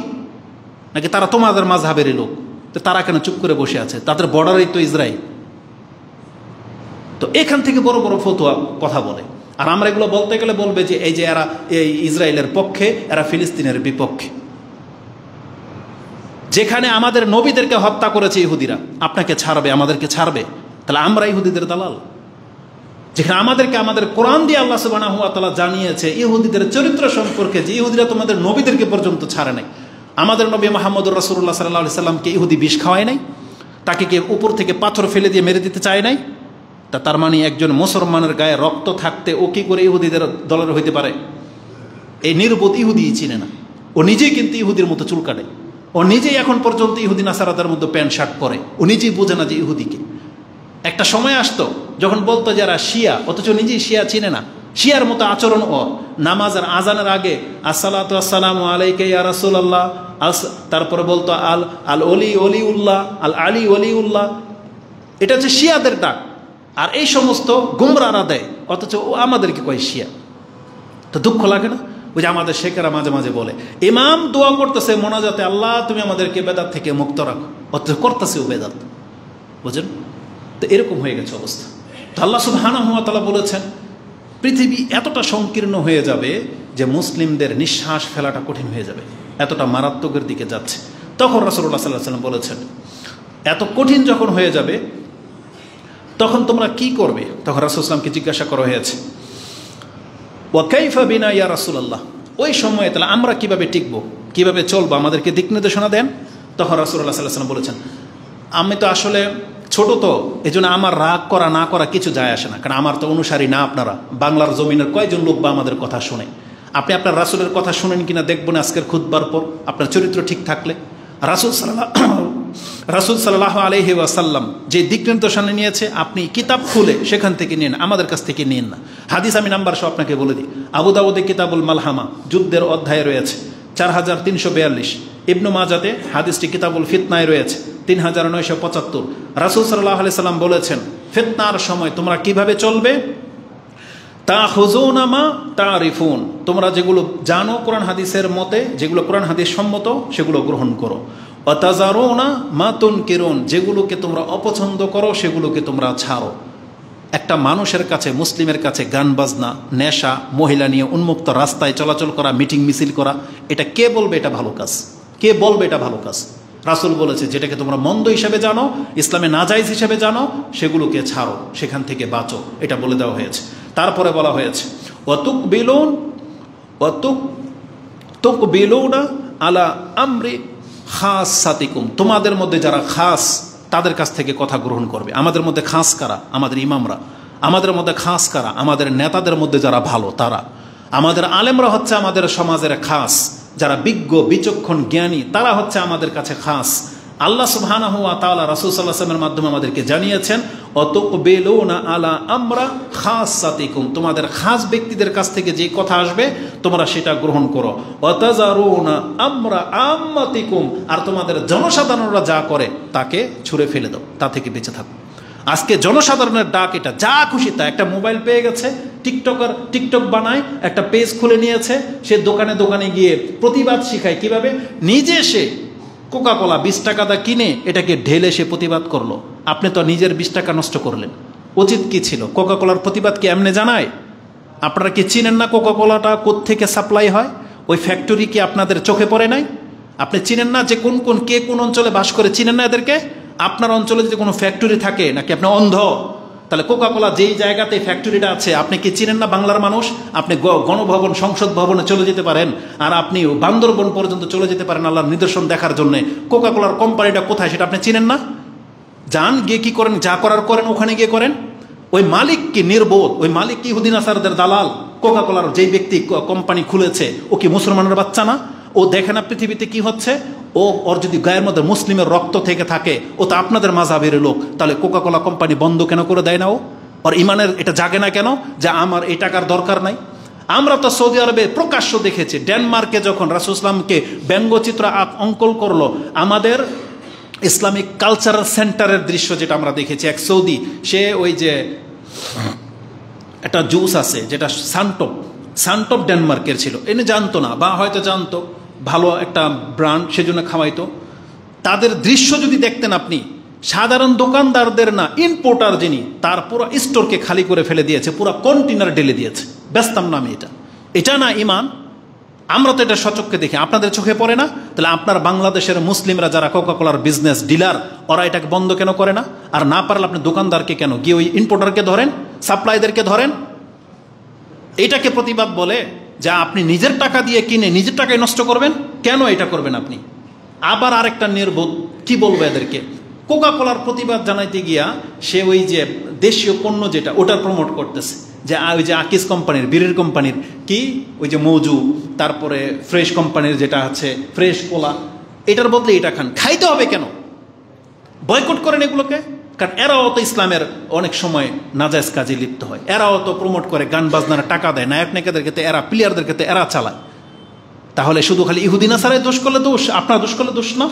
নাকি তারা তোমাদের মাযহাবেরই লোক? তো তারা কেন চুপ করে বসে আছে? তাদের বর্ডারই তো ইসরায়েল। তো এখান থেকে বড় বড় ফতোয়া কথা বলে, আর আমরা এগুলো বলতে গেলে বলবে যে এই যে এরা এই ইসরায়েলের পক্ষে, এরা ফিলিস্তিনের বিপক্ষে। যেখানে আমাদের নবীদেরকে হত্যা করেছে ইহুদিরা, আপনাকে ছাড়বে? আমাদেরকে ছাড়বে? তাহলে আমরা ইহুদিদের দালাল? যেখানে আমাদেরকে আমাদের কোরআন দিয়ে আল্লাহ সুবহানাহু ওয়া তাআলা জানিয়েছে ইহুদিদের চরিত্র সম্পর্কে, যে ইহুদিরা তোমাদের নবীদেরকে পর্যন্ত ছাড়ে নাই। আমাদের নবী মুহাম্মদুর রাসূলুল্লাহ সাল্লাল্লাহু আলাইহি সাল্লামকে ইহুদি বিষ খাওয়ায় নাই? তাকে কি উপর থেকে পাথর ফেলে দিয়ে মেরে দিতে চায় নাই? তার মানে একজন মুসলমানের গায়ে রক্ত থাকতে ও কি করে ইহুদিদের দলের হইতে পারে? এই নির্বোধ ইহুদিই চিনে না। ও নিজেই কিন্তু ইহুদির মতো চুল কাটে, ও নিজেই এখন পর্যন্ত ইহুদি নাসারাদের মধ্যে প্যান্ট শার্ট পরে, ও নিজেই বোঝে না যে ইহুদিকে। একটা সময় আসতো যখন বলতো যারা শিয়া, অথচ নিজেই শিয়া চিনে না। শিয়ার মতো আচরণ ওর। নামাজ আর আজানের আগে আসসালাতু আসসালামু আলাইকা ইয়া রাসূলুল্লাহ, তারপরে বলতো আল আল অলি অলিউল্লাহ, আল আলী অলিউল্লাহ। এটা হচ্ছে শিয়াদের ডাক। আর এই সমস্ত গুমরারা দেয়, অথচ ও আমাদেরকে কয় শিয়া। তো দুঃখ লাগে না? ওই যে আমাদের শেখেরা মাঝে মাঝে বলে ইমাম দোয়া করতেছে মোনাজাতে, আল্লাহ তুমি আমাদেরকে বেদাত থেকে মুক্ত রাখো, অথচ করতেছে ও বেদাত। বুঝেন? তো এরকম হয়ে গেছে অবস্থা। তো আল্লাহ সুবহানাহু ওয়া তাআলা বলেছেন পৃথিবী এতটা সংকীর্ণ হয়ে যাবে যে মুসলিমদের নিঃশ্বাস ফেলাটা কঠিন হয়ে যাবে, এতটা মারাত্মকের দিকে যাচ্ছে। তখন রাসূলুল্লাহ সাল্লাল্লাহু আলাইহি ওয়াসাল্লাম বলেছেন এত কঠিন যখন হয়ে যাবে তখন তোমরা কি করবে? তখন রাসূল সাল্লাল্লাহু আলাইহি ওয়াসাল্লামকে জিজ্ঞাসা করা হয়েছে ওয়া কাইফা বিনা ইয়া রাসূলুল্লাহ, ওই সময়ে তাহলে আমরা কিভাবে টিকবো, কিভাবে চলবো, আমাদেরকে দিক নির্দেশনা দেন। তখন রাসূলুল্লাহ সাল্লাল্লাহু আলাইহি ওয়াসাল্লাম বলেছেন আমি তো আসলে ছোট, তো এই জন্য আমার রাগ করা না করা কিছু যায় আসে না, কারণ আমার তো অনুসারী না আপনারা। বাংলার জমিনের কয়জন লোক বা আমাদের কথা শোনে? আপনি আপনার রাসূলের কথা শুনেন কিনা দেখবেন আজকের খুতবার পর, আপনার চরিত্র ঠিক থাকলে। রাসূল সাল্লাল্লাহু আলাইহি ওয়াসাল্লাম যে দিক নির্দেশনা নিয়েছে, আপনি কিতাব খুলে সেখান থেকে নিন, আমাদের কাছ থেকে নিন না। হাদিস আমি নাম্বার সহ আপনাকে বলে দিই। আবু দাউদে কিতাবুল মালহামা যুদ্ধের অধ্যায়ে রয়েছে 4342। ইবনু মাজাতে হাদিসটি কিতাবুল ফিতনায় রয়েছে 3975। রাসূল সাল্লাল্লাহু আলাইহি সাল্লাম বলেছেন, ফিতনার সময় তোমরা কিভাবে চলবে? তাখুযুনা মা তারিফুন, তোমরা যেগুলো জানো কোরআন হাদিসের মতে, যেগুলো কোরআন হাদিস সম্মত সেগুলো গ্রহণ করো। ওয়াতাজারুনা মা তুনকিরুন, যেগুলোকে তোমরা অপছন্দ করো সেগুলোকে তোমরা ছাড়ো। একটা মানুষের কাছে, মুসলিমের কাছে গান বাজনা, নেশা, মহিলা নিয়ে উন্মুক্ত রাস্তায় চলাচল করা, মিটিং মিছিল করা, এটা কে বলবে এটা ভালো কাজ? কে বলবে এটা ভালো কাজ? রাসূল বলেছে, যেটাকে তোমরা মন্দ হিসেবে জানো, ইসলামে নাজায়েজ হিসেবে জানো, সেগুলোকে ছাড়ো, সেখান থেকে বাঁচো, এটা বলে দেওয়া হয়েছে। তারপরে বলা হয়েছে তুকবিলুনা আলা আমরি খাসাতিকুম, তোমাদের মধ্যে যারা খাস তাদের কাছ থেকে কথা গ্রহণ করবে। আমাদের মধ্যে খাস কারা? আমাদের ইমামরা। আমাদের মধ্যে খাস কারা? আমাদের নেতাদের মধ্যে যারা ভালো তারা। আমাদের আলেমরা হচ্ছে আমাদের সমাজের খাস, যারা বিজ্ঞ বিচক্ষণ জ্ঞানী তারা হচ্ছে আমাদের কাছে খাস। আল্লাহ সুবহানাহু ওয়া তাআলা রাসূল সাল্লাল্লাহু আলাইহি ওয়াসাল্লামের মাধ্যমে আমাদেরকে জানিয়েছেন, অতুকবিলুনা আলা আমরা খাসাতিকুম, তোমাদের খাস ব্যক্তিদের কাছ থেকে যে কথা আসবে তোমরা সেটা গ্রহণ করো। ওয়াতাজারুনা আমরা আম্মাতিকুম, আর তোমাদের জনসাধারণরা যা করে তাকে ছুঁড়ে ফেলে দাও, তা থেকে বেঁচে থাকো। আজকে জনসাধারণের ডাক এটা, যা খুশি তা। একটা মোবাইল পেয়ে গেছে, টিকটক বানায়, একটা পেজ খুলে নিয়েছে, সে দোকানে দোকানে গিয়ে প্রতিবাদ শিখায়। কিভাবে? নিজে সে কোকাকোলা 20 টাকা দা কিনে এটাকে ঢেলে সে প্রতিবাদ করলো। আপনি তো নিজের 20 টাকা নষ্ট করলেন। উচিত কি ছিল? কোকাকোলার প্রতিবাদ কি এমনি জানায়? আপনারা কি চিনেন না কোকাকোলাটা কোত্থেকে সাপ্লাই হয়? ওই ফ্যাক্টরি কি আপনাদের চোখে পড়ে নাই? আপনি চিনেন না যে কে কোন অঞ্চলে বাস করে? চিনেন না এদেরকে? আপনার অঞ্চলে যদি কোনো ফ্যাক্টরি থাকে, নাকি আপনি অন্ধ? তাহলে কোকাকোলা যেই জায়গাতে ফ্যাক্টরিটা আছে আপনি কি চিনেন না? বাংলার মানুষ, আপনি গণভবন, সংসদ ভবনে চলে যেতে পারেন, আর আপনি বান্দরবন পর্যন্ত চলে যেতে পারেন আল্লাহর নিদর্শন দেখার জন্য। কোকাকোলার কোম্পানিটা কোথায় সেটা আপনি চিনেন না? যান, গিয়ে কি করেন? যা করার করেন, ওখানে গিয়ে করেন। ওই মালিক কি নির্বোধ? ওই মালিক কি ইহুদি নাসারাদের দালাল? কোকাকোলার যেই ব্যক্তি কোম্পানি খুলেছে ও কি মুসলমানের বাচ্চা না? ও দেখে না পৃথিবীতে কি হচ্ছে? ওর যদি গায়ের মধ্যে মুসলিমের রক্ত থেকে থাকে, ও তো আপনাদের মাযহাবের লোক, তাহলে কোকাকোলা কোম্পানি বন্ধ কেন করে দেয় না? ওর ইমানের এটা জাগে না কেন যে আমার এই টাকার দরকার নাই? আমরা তো সৌদি আরবে প্রকাশ্য দেখেছি, ডেনমার্কে যখন রাসূল ইসলামকে ব্যঙ্গচিত্র অঙ্কন করলো, আমাদের ইসলামিক কালচারাল সেন্টারের দৃশ্য যেটা আমরা দেখেছি, এক সৌদি, সে ওই যে একটা জুস আছে যেটা সানটপ ডেনমার্কের ছিল, এনে জানতো না, বা হয়তো জানতো, ভালো একটা ব্র্যান্ড, সেজন্য খাওয়াইতো। তাদের দৃশ্য যদি দেখতেন আপনি, সাধারণ দোকানদারদের না, ইম্পোর্টার যিনি, তার পুরো স্টোরকে খালি করে ফেলে দিয়েছে, পুরো কন্টেনার ঢেলে দিয়েছে। ব্যস্তাম না আমি এটা না ইমান? আমরা তো এটা সচক্ষে দেখি, আপনাদের চোখে পড়ে না? তাহলে আপনার বাংলাদেশের মুসলিমরা যারা কোকাকোলার বিজনেস ডিলার, ওরা এটাকে বন্ধ কেন করে না? আর না পারলে আপনি দোকানদারকে কেন গিয়ে ওই ইম্পোর্টারকে ধরেন, সাপ্লাইদেরকে ধরেন। এটাকে প্রতিবাদ বলে? যা আপনি নিজের টাকা দিয়ে কিনে নিজের টাকায় নষ্ট করবেন, কেন এটা করবেন আপনি? আবার আরেকটা নির্বোধ, কি বলবো এদেরকে, কোকাকোলার প্রতিবাদ জানাইতে গিয়া সে ওই যে দেশীয় পণ্য যেটা, ওটার প্রমোট করতেছে, যে ওই যে আকিস কোম্পানির, বীরের কোম্পানির কি ওই যে মৌজু, তারপরে ফ্রেশ কোম্পানির যেটা আছে ফ্রেশ কোলা, এটার বদলে এটা খান। খাইতে হবে কেন? বয়কট করেন এগুলোকে। কারণ এরাও তো ইসলামের অনেক সময় নাজায়েজ কাজে লিপ্ত হয়, এরাও তো প্রমোট করে, গান বাজনার টাকা দেয়, নায়ক নায়িকাদেরকে তো এরা, প্লেয়ারদেরকে তো এরা চালায়। তাহলে শুধু খালি ইহুদি নাসারায় দোষ করলে দোষ, আপনার দোষ করলে দোষ না?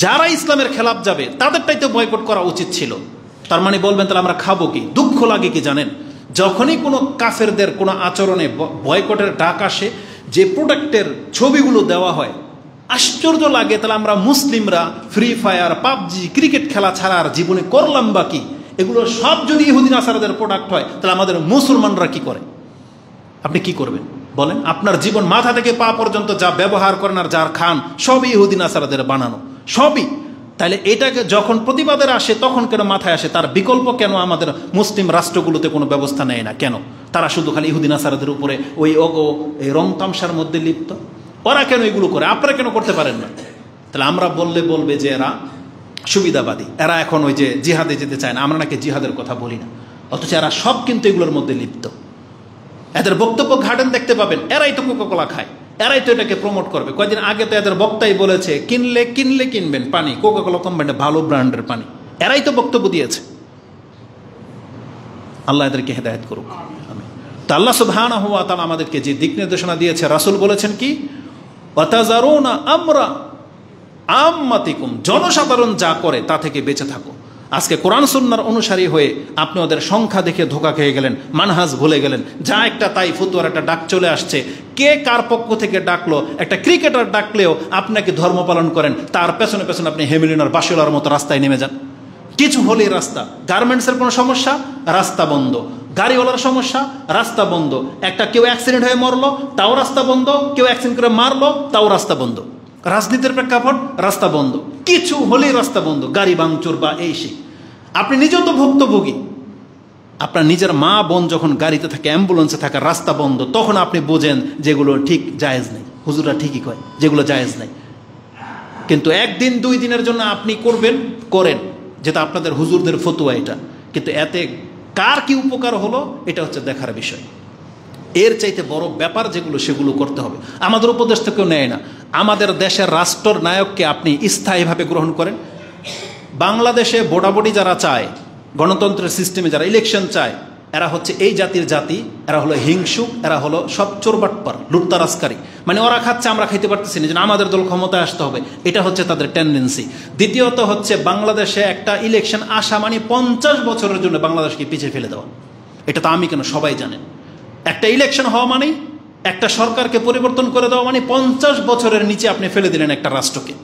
যারা ইসলামের খেলাফ যাবে তাদেরটাই তো বয়কট করা উচিত ছিল। তার মানে বলবেন তাহলে আমরা খাবো কি? দুঃখ লাগে কি জানেন, যখনই কোনো কাফেরদের কোনো আচরণে বয়কটের ডাক আসে, যে প্রোডাক্টের ছবিগুলো দেওয়া হয়, আশ্চর্য লাগে। তাহলে আমরা মুসলিমরা ফ্রি ফায়ার, পাবজি, ক্রিকেট খেলা ছাড়া আর জীবনে করলাম বা কি? এগুলো সব যদি ইহুদি নাসারাদের প্রোডাক্ট হয়, তাহলে আমাদের মুসলমানরা কি করে? আপনি কি করবেন বলেন? আপনার জীবন মাথা থেকে পা পর্যন্ত যা ব্যবহার করেন আর যার খান, সবই ইহুদি নাসারাদের বানানো, সবই। তাহলে এটাকে যখন প্রতিবাদের আসে তখন কেন মাথায় আসে তার বিকল্প কেন আমাদের মুসলিম রাষ্ট্রগুলোতে কোনো ব্যবস্থা নেয় না? কেন তারা শুধু খালি ইহুদি নাসারাদের উপরে ওই এই রং তামসার মধ্যে লিপ্ত? ওরা কেন এগুলো করে, আপনারা কেন করতে পারেন না? তাহলে আমরা বললে বলবে যে এরা সুবিধাবাদী, এরা এখন ওই যে জিহাদে যেতে চায় না, আমরা নাকি জিহাদের কথা বলি না, অথচ এরা সব কিন্তু এগুলোর মধ্যে লিপ্ত। এদের বক্তব্য ঘাটেন দেখতে পাবেন, এরাই তো কোকাকোলা খায়, এরাই তো এটাকে প্রমোট করবে। কয়েকদিন আগে তো এদের বক্তাই বলেছে কিনলে কিনবেন পানি, কোকাকোলা কোম্পানি ভালো ব্র্যান্ডের পানি, এরাই তো বক্তব্য দিয়েছে। আল্লাহ এদেরকে হেদায়েত করুক। তো আল্লাহ সুবহানাহু ওয়া তাআলা আমাদেরকে যে দিক নির্দেশনা দিয়েছে, রাসূল বলেছেন কি, ওয়াতাজারুনা আমরা আম্মাতিকুম, জনসাধারণ যা করে তা থেকে বেঁচে থাকো। আজকে কোরআন সুন্নাহর অনুসারী হয়ে আপনি ওদের সংখ্যা দেখে ধোঁকা খেয়ে গেলেন, মানহাজ ভুলে গেলেন, যা একটা তাই ফতুয়ার একটা ডাক চলে আসছে, কে কার পক্ষ থেকে ডাকলো, একটা ক্রিকেটার ডাকলেও আপনাকে ধর্ম পালন করেন, তার পেছনে পেছনে আপনি হেমিলিনার বাসুলার মতো রাস্তায় নেমে যান। কিছু হলেই রাস্তা, গার্মেন্টসের কোনো সমস্যা, রাস্তা বন্ধ, গাড়িওয়ালার সমস্যা, রাস্তা বন্ধ, একটা কেউ অ্যাক্সিডেন্ট হয়ে মরলো, তাও রাস্তা বন্ধ, কেউ অ্যাক্সিডেন্ট করে মারলো, তাও রাস্তা বন্ধ, রাজনীতির প্রেক্ষাপট, রাস্তা বন্ধ, কিছু হলেই রাস্তা বন্ধ, গাড়ি ভাঙচুর বা এই সেই। আপনি নিজেও তো ভুক্তভোগী। আপনার নিজের মা বোন যখন গাড়িতে থাকে, অ্যাম্বুলেন্সে থাকে, রাস্তা বন্ধ, তখন আপনি বোঝেন যেগুলো ঠিক জায়েজ নেই, হুজুররা ঠিকই কয় যেগুলো জায়েজ নেই। কিন্তু একদিন দুই দিনের জন্য আপনি করেন, যেটা আপনাদের হুজুরদের ফতুয়া এটা, কিন্তু এতে কার কি উপকার হলো এটা হচ্ছে দেখার বিষয়। এর চাইতে বড় ব্যাপার যেগুলো সেগুলো করতে হবে। আমাদের উপদেশ তো কেউ নেয় না। আমাদের দেশের রাষ্ট্র নায়ককে আপনি স্থায়ীভাবে গ্রহণ করেন। বাংলাদেশে ভোটাভুটি যারা চায়, গণতন্ত্রের সিস্টেমে যারা ইলেকশন চায়, এরা হচ্ছে এই জাতির জাতি, এরা হলো হিংসুক, এরা হলো সব চোরবাটপার, লুটতারাজকারী। মানে ওরা খাচ্ছে আমরা খাইতে পারতেছি না, যেন আমাদের দল ক্ষমতায় আসতে হবে, এটা হচ্ছে তাদের টেন্ডেন্সি। দ্বিতীয়ত হচ্ছে বাংলাদেশে একটা ইলেকশন আসা মানে 50 বছরের জন্য বাংলাদেশকে পিছিয়ে ফেলে দেওয়া। এটা তো আমি কেন, সবাই জানেন। একটা ইলেকশন হওয়া মানে, একটা সরকারকে পরিবর্তন করে দেওয়া মানে 50 বছরের নিচে আপনি ফেলে দিলেন একটা রাষ্ট্রকে।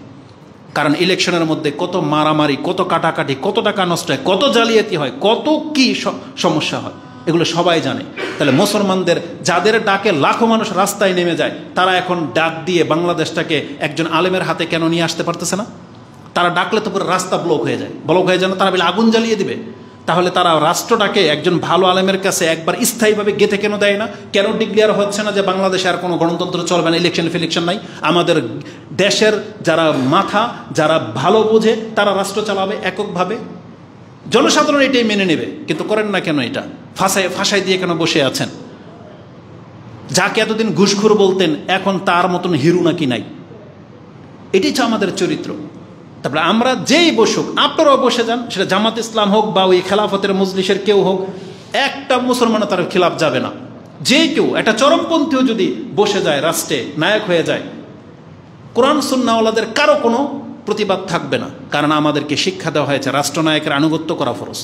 কারণ ইলেকশনের মধ্যে কত মারামারি, কত কাটাকাটি, কত টাকা নষ্ট হয়, কত জালিয়াতি হয়, কত কি সমস্যা হয়, এগুলো সবাই জানে। তাহলে মুসলমানদের যাদের ডাকে লাখো মানুষ রাস্তায় নেমে যায়, তারা এখন ডাক দিয়ে বাংলাদেশটাকে একজন আলেমের হাতে কেন নিয়ে আসতে পারতেছে না? তারা ডাকলে তো পুরো রাস্তা ব্লক হয়ে যায় না, তারা বলে আগুন জ্বালিয়ে দিবে। তাহলে তারা রাষ্ট্রটাকে একজন ভালো আলেমের কাছে একবার স্থায়ীভাবে গেঁথে কেন দেয় না? কেন ডিক্লেয়ার হচ্ছে না যে বাংলাদেশে আর কোনো গণতন্ত্র চলবে না, ইলেকশন নাই? আমাদের দেশের যারা মাথা, যারা ভালো বোঝে, তারা রাষ্ট্র চালাবে এককভাবে, জনসাধারণ এটাই মেনে নেবে। কিন্তু করেন না কেন? এটা ফাঁসাই দিয়ে কেন বসে আছেন? যাকে এতদিন ঘুষখোর বলতেন, এখন তার মতন হিরু নাকি নাই? এটাই তো আমাদের চরিত্র। তারপরে আমরা যেই বসুক, আপনারাও বসে যান, সেটা জামাত ইসলাম হোক বা ওই খেলাফতের মজলিসের কেউ হোক, একটা মুসলমানও তার খিলাফ যাবে না। যে কেউ, একটা চরমপন্থীও যদি বসে যায়, রাষ্ট্রে নায়ক হয়ে যায়, কোরআন সুন্নাহওয়ালাদের কারো কোনো প্রতিবাদ থাকবে না। কারণ আমাদেরকে শিক্ষা দেওয়া হয়েছে রাষ্ট্রনায়কের আনুগত্য করা ফরজ,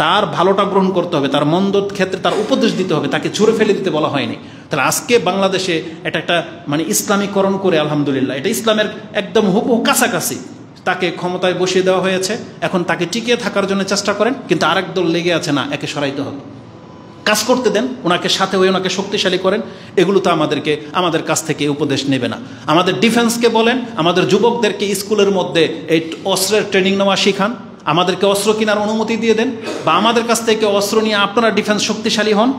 তার ভালোটা গ্রহণ করতে হবে, তার মন্দর ক্ষেত্রে তার উপদেশ দিতে হবে, তাকে ছুঁড়ে ফেলে দিতে বলা হয়নি। তাহলে আজকে বাংলাদেশে এটা একটা মানে ইসলামীকরণ করে, আলহামদুলিল্লাহ, এটা ইসলামের একদম হুবহু কাছাকাছি তাকে ক্ষমতায় বসিয়ে দেওয়া হয়েছে। এখন তাকে টিকিয়ে থাকার জন্য চেষ্টা করেন, কিন্তু আরেক দল লেগে আছে, না একে সরাইতে হবে, কাজ করতে দেন, ওনাকে সাথে হয়ে ওনাকে শক্তিশালী করেন। এগুলো তো আমাদের কাছ থেকে উপদেশ নেবে না। আমাদের ডিফেন্সকে বলেন, আমাদের যুবকদেরকে স্কুলের মধ্যে এই অস্ত্রের ট্রেনিং নেওয়া শিখান, আমাদেরকে অস্ত্র কেনার অনুমতি দিয়ে দেন, বা আমাদের কাছ থেকে অস্ত্র নিয়ে আপনারা ডিফেন্স শক্তিশালী হন।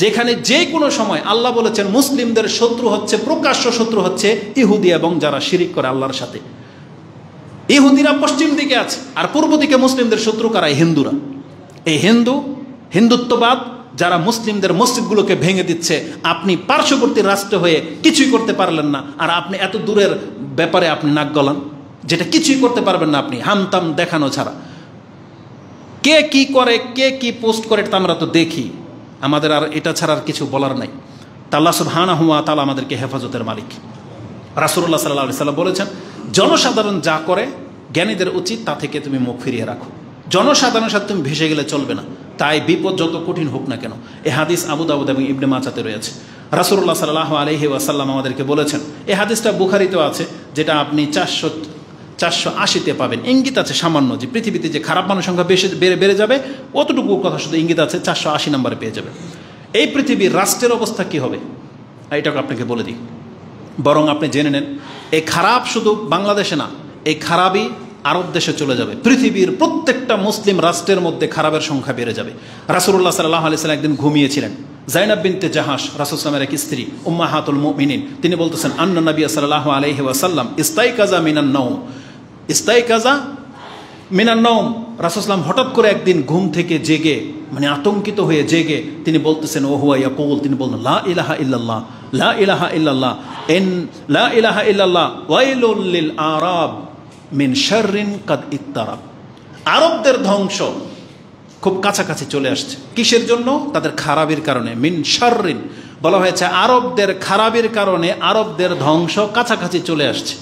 যেখানে যে কোনো সময় আল্লাহ বলেছেন মুসলিমদের শত্রু হচ্ছে, প্রকাশ্য শত্রু হচ্ছে ইহুদি এবং যারা শিরিক করে আল্লাহর সাথে। ইহুদিরা পশ্চিম দিকে আছে, আর পূর্ব দিকে মুসলিমদের শত্রু কারা? হিন্দুরা। এই হিন্দুত্ববাদ যারা মুসলিমদের মসজিদগুলোকে ভেঙে দিচ্ছে, আপনি পার্শ্ববর্তী রাষ্ট্র হয়ে কিছুই করতে পারলেন না, আর আপনি এত দূরের ব্যাপারে আপনি নাক গলান, যেটা কিছুই করতে পারবেন না আপনি, হামতাম দেখানো ছাড়া। কে কি করে, কে কি পোস্ট করে, এটা আমরা তো দেখি। আমাদের আর এটা ছাড়া আর কিছু বলার নাই। তা আল্লাহ সুবহানাহু ওয়া তাআলা আমাদেরকে হেফাজতের মালিক। রাসূলুল্লাহ সাল্লাল্লাহু আলাইহি ওয়াসাল্লাম বলেছেন, জনসাধারণ যা করে জ্ঞানীদের উচিত তা থেকে তুমি মুখ ফিরিয়ে রাখো। জনসাধারণের সাথে তুমি ভেসে গেলে চলবে না, তাই বিপদ যত কঠিন হোক না কেন। এই হাদিস আবু দাউদ এবং ইবনে মাজাতে রয়েছে। রাসূলুল্লাহ সাল্লাল্লাহু আলাইহি ওয়াসাল্লাম আমাদেরকে বলেছেন, এই হাদিসটা বুখারীতেও আছে, যেটা আপনি 480-তে পাবেন। ইঙ্গিত আছে সামান্য, যে পৃথিবীতে যে খারাপ মানুষের সংখ্যা বেড়ে যাবে, অতটুকু কথা শুধু ইঙ্গিত আছে, 480 নম্বরে পেয়ে যাবে। এই পৃথিবীর রাষ্ট্রের অবস্থা কি হবে এটাকে আপনাকে বলে দিই, বরং আপনি জেনে নেন। এই খারাপ শুধু বাংলাদেশে না, এই খারাপই আরব দেশে চলে যাবে। পৃথিবীর প্রত্যেকটা মুসলিম রাষ্ট্রের মধ্যে খারাপের সংখ্যা বেড়ে যাবে। রাসূলুল্লাহ সাল্লাল্লাহু আলাইহি ওয়াসাল্লাম একদিন ঘুমিয়েছিলেন। জাইনাব বিনতে জাহাশ, রাসূল সাল্লাল্লাহু আলাইহি ওয়াসাল্লামের এক স্ত্রী, উম্মাহাতুল মুমিনিন, তিনি বলতেছেন, আন্না নবী সাল্লাল্লাহু আলাইহি ওয়াসাল্লাম ইস্তাইকাজা মিনান নাওম, ইস্তাইকাজা মিনান নওম, রাসূলুল্লাহ হঠাৎ করে একদিন ঘুম থেকে জেগে মানে আতঙ্কিত হয়ে জেগে তিনি বলতেছেন ও হুয়া ইয়াকুল, তিনি বললেন লা ইলাহা ইল্লাল্লাহ, লা ইলাহা ইল্লাল্লাহ, লা ইলাহা ইল্লাল্লাহ ওয়াইলুল লিল আরাব মিন শাররিন কাদ ইত্তারাব। আরবদের ধ্বংস খুব কাছাকাছি চলে আসছে। কিসের জন্য? তাদের খারাপের কারণে। মিন শাররিন বলা হয়েছে আরবদের খারাপের কারণে আরবদের ধ্বংস কাছাকাছি চলে আসছে।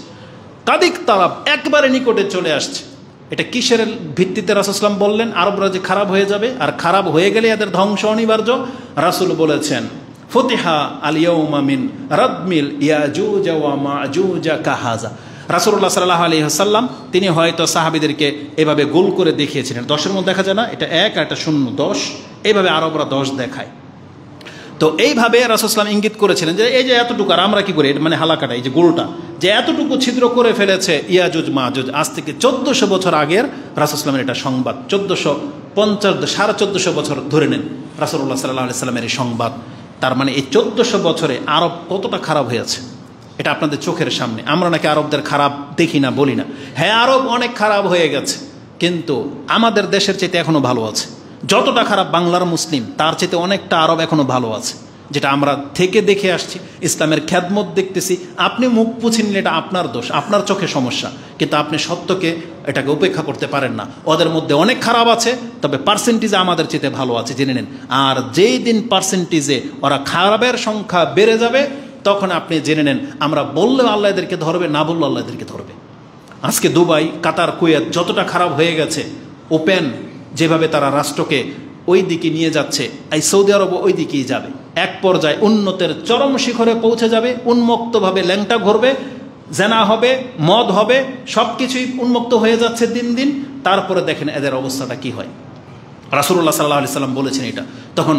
কাদ ইত্তারাব একবারে নিকটে চলে আসছে। এটা কিসের ভিত্তিতে রাসূলুল্লাহ বললেন আরবরা যে খারাপ হয়ে যাবে, আর খারাপ হয়ে গেলে এদের ধ্বংস অনিবার্য? রাসূল বলেছেন ফুতিহা আল ইয়াউমা মিন রাদমিল ইয়াজুজ ওয়া মাজুজ কাহাজা। রাসূলুল্লাহ সাল্লাল্লাহু আলাইহি ওয়াসাল্লাম তিনি হয়তো সাহাবীদেরকে এভাবে গোল করে দেখিয়েছিলেন। 10-এর মধ্যে দেখা যায় না, এটা 1 আর এটা 0, 10, এইভাবে আরবরা 10 দেখায়। তো এইভাবে রাসূলুল্লাহ ইঙ্গিত করেছিলেন যে এই যে এতটুকু, আর আমরা কি করি, মানে হালাকাটা, এই যে গোলটা যে এতটুকু ছিদ্র করে ফেলেছে ইয়াজুজ মাজুজ, আজ থেকে 1400 বছর আগের রাসূলুল্লাহের এটা সংবাদ। 1450 1450 বছর ধরে নেন রাসূলুল্লাহ সাল্লাল্লাহু আলাইহি সাল্লামের এই সংবাদ। তার মানে এই 1400 বছরে আরব কতটা খারাপ হয়েছে এটা আপনাদের চোখের সামনে। আমরা নাকি আরবদের খারাপ দেখি না, বলি না, হ্যাঁ আরব অনেক খারাপ হয়ে গেছে, কিন্তু আমাদের দেশের চাইতে এখনো ভালো আছে। যতটা খারাপ বাংলার মুসলিম, তার চাইতে অনেকটা আরব এখনো ভালো আছে, যেটা আমরা থেকে দেখে আসছি। ইসলামের খেদমত দেখতেছি। আপনি মুখ পুছে নিলে এটা আপনার দোষ, আপনার চোখে সমস্যা, কিন্তু আপনি সত্যকে এটাকে উপেক্ষা করতে পারেন না। ওদের মধ্যে অনেক খারাপ আছে, তবে পার্সেন্টেজে আমাদের চেয়ে ভালো আছে, জেনে নেন। আর যেই দিন পার্সেন্টেজে ওরা খারাপের সংখ্যা বেড়ে যাবে, তখন আপনি জেনে নেন আমরা বললেও আল্লাহ এদেরকে ধরবে, না বললেও আল্লাহ এদেরকে ধরবে। আজকে দুবাই, কাতার, কুয়েত যতটা খারাপ হয়ে গেছে, ওপেন যেভাবে তারা রাষ্ট্রকে ওই দিকে নিয়ে যাচ্ছে, এই সৌদি আরব ওই দিকেই যাবে। এক পর্যায়ে উন্নতের চরম শিখরে পৌঁছে যাবে, উন্মুক্তভাবে ল্যাংটা ঘুরবে, জেনা হবে, মদ হবে, সব কিছুই উন্মুক্ত হয়ে যাচ্ছে দিন দিন। তারপরে দেখেন এদের অবস্থাটা কি হয়। রাসূলুল্লাহ সাল্লাল্লাহু আলাইহি সাল্লাম বলেছেন এটা। তখন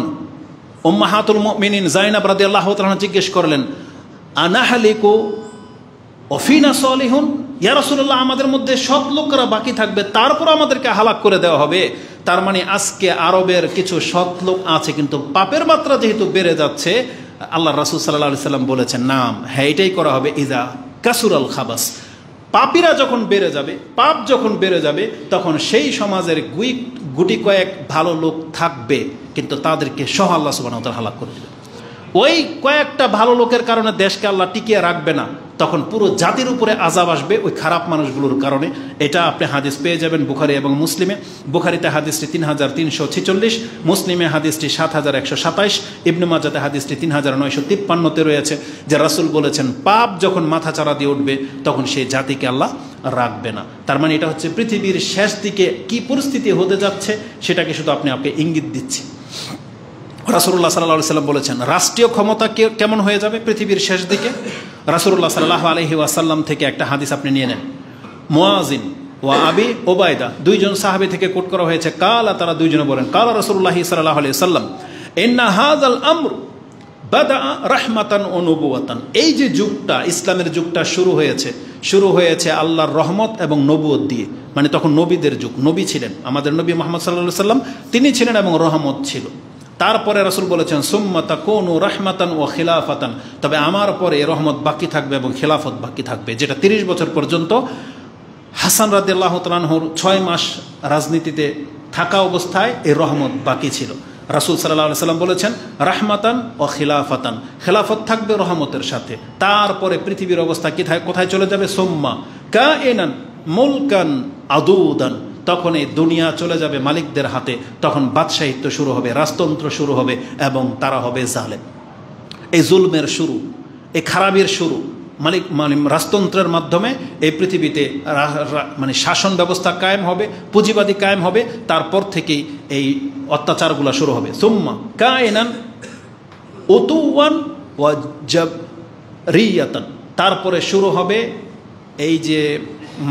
উম্মাহাতুল মুমিনিন যায়েনাব রাদিয়াল্লাহু তাআলা জিজ্ঞেস করলেন আনাহালিকু ওফিনা সালিহুন, ইয়া রাসূলুল্লাহ আমাদের মধ্যে সৎ লোকরা বাকি থাকবে, তারপর আমাদেরকে হালাক করে দেওয়া হবে। তার মানে আজকে আরবের কিছু সৎ লোক আছে, কিন্তু পাপের মাত্রা যেহেতু বেড়ে যাচ্ছে, আল্লাহ রাসূল সাল্লাল্লাহু আলাইহি সাল্লাম বলেছেন নাম, হ্যাঁ এটাই করা হবে। ইজা কাসুরাল খাবাস, পাপীরা যখন বেড়ে যাবে, পাপ যখন বেড়ে যাবে, তখন সেই সমাজের গুটি কয়েক ভালো লোক থাকবে, কিন্তু তাদেরকে সহ আল্লাহ সুবহানাহু ওয়া তাআলা হালাক করে দেবে। ওই কয়েকটা ভালো লোকের কারণে দেশকে আল্লাহ টিকিয়ে রাখবে না, তখন পুরো জাতির উপরে আযাব আসবে ওই খারাপ মানুষগুলোর কারণে। এটা আপনি হাদিস পেয়ে যাবেন বুখারী এবং মুসলিমে। বুখারীতে হাদিসটি 3346, মুসলিমে হাদিসটি 7127, ইবনে মাজাতে হাদিসটি 3953-তে রয়েছে, যে রাসূল বলেছেন পাপ যখন মাথা চাড়া দিয়ে উঠবে, তখন সেই জাতিকে আল্লাহ রাখবে না। তার মানে এটা হচ্ছে পৃথিবীর শেষ দিকে কি পরিস্থিতি হতে যাচ্ছে, সেটাকে শুধু আপনাকে ইঙ্গিত দিচ্ছি। রাসূলুল্লাহ সাল্লাল্লাহু আলাইহি ওয়াসাল্লাম বলেছেন রাষ্ট্রীয় ক্ষমতা কেমন হয়ে যাবে পৃথিবীর শেষ দিকে। রাসূলুল্লাহ সাল্লাল্লাহু আলাইহি ওয়াসাল্লাম থেকে একটা হাদিস আপনি নিয়ে নেন। মুয়াজিন ওয়া আবি ওবায়দা, দুইজন সাহাবী থেকে কোট করা হয়েছে। কালা, তারা দুইজনে বলেন কালা রাসূলুল্লাহ সাল্লাল্লাহু আলাইহি ওয়াসাল্লাম ইন্না হাযাল আমর বাদা রাহমাতান ওয়া নবুওয়াতান। এই যে যুগটা, ইসলামের যুগটা শুরু হয়েছে আল্লাহর রহমত এবং নবুয়ত দিয়ে। মানে তখন নবীদের যুগ, নবী ছিলেন, আমাদের নবী মুহাম্মদ সাল্লাল্লাহু আলাইহি ওয়াসাল্লাম তিনি ছিলেন, এবং রহমত ছিল। তারপরে রাসূল বলেছেন সুম্মা তাকুনু রাহমাতান ওয়া খিলাফাতান, তবে আমার পরে রহমত বাকি থাকবে এবং খিলাফত বাকি থাকবে, যেটা 30 বছর পর্যন্ত হাসান রাদিয়াল্লাহু তাআলা আনহুর 6 মাস রাজনীতিতে থাকা অবস্থায় এই রহমত বাকি ছিল। রাসূল সাল্লাল্লাহু আলাইহি ওয়াসাল্লাম বলেছেন রাহমাতান ওয়া খিলাফাতান, খেলাফত থাকবে রহমতের সাথে। তারপরে পৃথিবীর অবস্থা কি কোথায় চলে যাবে? সুম্মা কাইনান মুলকান আদুদান, তখন এই দুনিয়া চলে যাবে মালিকদের হাতে, তখন বাদশাহিত্ব শুরু হবে, রাজতন্ত্র শুরু হবে, এবং তারা হবে জালেম। এই জুলমের শুরু, এই খারাপের শুরু মানে রাজতন্ত্রের মাধ্যমে এই পৃথিবীতে মানে শাসন ব্যবস্থা কায়েম হবে, পুঁজিবাদী কায়েম হবে। তারপর থেকেই এই অত্যাচারগুলো শুরু হবে। সুম্মা কাইনান উতুওয়ান ওয়া জাবরিয়াতান, তারপরে শুরু হবে এই যে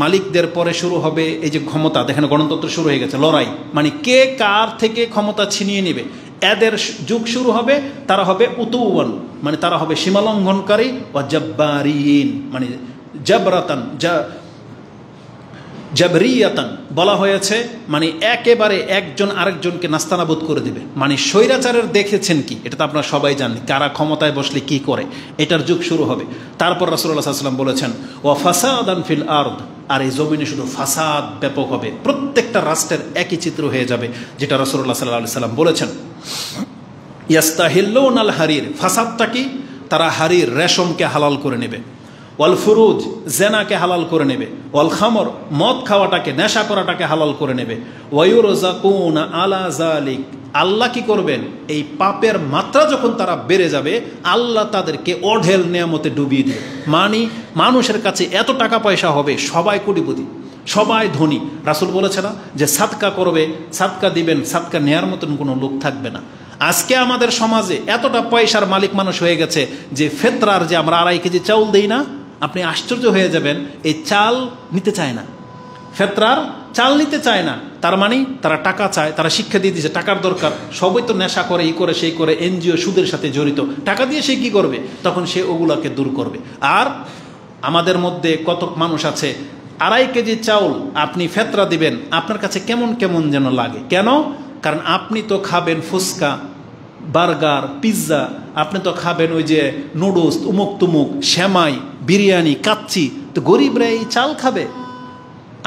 মালিকদের পরে শুরু হবে এই যে ক্ষমতা, দেখেন গণতন্ত্র শুরু হয়ে গেছে, লড়াই, মানে কে কার থেকে ক্ষমতা ছিনিয়ে নেবে, এদের যুগ শুরু হবে। তারা হবে উতুওয়ান, মানে তারা হবে সীমালঙ্ঘনকারী, ও জাব্বারিন মানে জাবরাতান জাবরিয়াতান বলা হয়েছে, মানে একেবারে একজন আরেকজনকে নাস্তানাবুদ করে দিবে। মানে স্বৈরাচারের দেখেছেন কি, এটা তো আপনারা সবাই জানেন, কারা ক্ষমতায় বসলে কি করে, এটার যুগ শুরু হবে। তারপর রাসূলুল্লাহ সাল্লাল্লাহু আলাইহি ওয়াসাল্লাম বলেছেন ওয়া ফাসাদান ফিল আরদ, আর এই জমিনে শুধু ফাসাদ ব্যাপক হবে, প্রত্যেকটা রাষ্ট্রের একই চিত্র হয়ে যাবে, যেটা রাসূলুল্লাহ সাল্লাল্লাহু আলাইহি ওয়াসাল্লাম বলেছেন। ইয়াস্তাহিল্লুনাল হারির, ফাসাদটা কি, তারা হারির রেশমকে হালাল করে নেবে। ওয়াল ফুরুজ, জেনাকে হালাল করে নেবে। ওয়াল খামর, মদ খাওয়াটাকে, নেশা করাটাকে হালাল করে নেবে। ওয়ায়ুরযাকুনা আলা যালিক, আল্লাহ কি করবেন, এই পাপের মাত্রা যখন তারা বেড়ে যাবে আল্লাহ তাদেরকে অঢেল নেয়ামতে ডুবিয়ে দিবে। মানে মানুষের কাছে এত টাকা পয়সা হবে, সবাই কোটিপতি, সবাই ধনী। রাসূল বলেছে না যে সাদকা করবে, সাদকা দিবেন, সাদকা নেয়ার মতন কোনো লোক থাকবে না। আজকে আমাদের সমাজে এতটা পয়সার মালিক মানুষ হয়ে গেছে যে ফেতরার যে আমরা 2.5 কেজি চাউল দেই না, আপনি আশ্চর্য হয়ে যাবেন, এই চাল নিতে চায় না, ফেতরার চাল নিতে চায় না। তার মানে তারা টাকা চায়, তারা শিক্ষা দিয়ে দিয়েছে টাকার দরকার, সবই তো নেশা করে, এই করে সেই করে, এনজিও সুদের সাথে জড়িত, টাকা দিয়ে সে কি করবে, তখন সে ওগুলাকে দূর করবে। আর আমাদের মধ্যে কত মানুষ আছে 2.5 কেজি চাউল আপনি ফেতরা দিবেন, আপনার কাছে কেমন কেমন যেন লাগে। কেন? কারণ আপনি তো খাবেন ফুচকা, বার্গার, পিৎজা, আপনি তো খাবেন ওই যে নুডলস, উমুক তুমুক, শ্যামাই, বিরিয়ানি, কাচ্চি, তো গরিবরা এই চাল খাবে?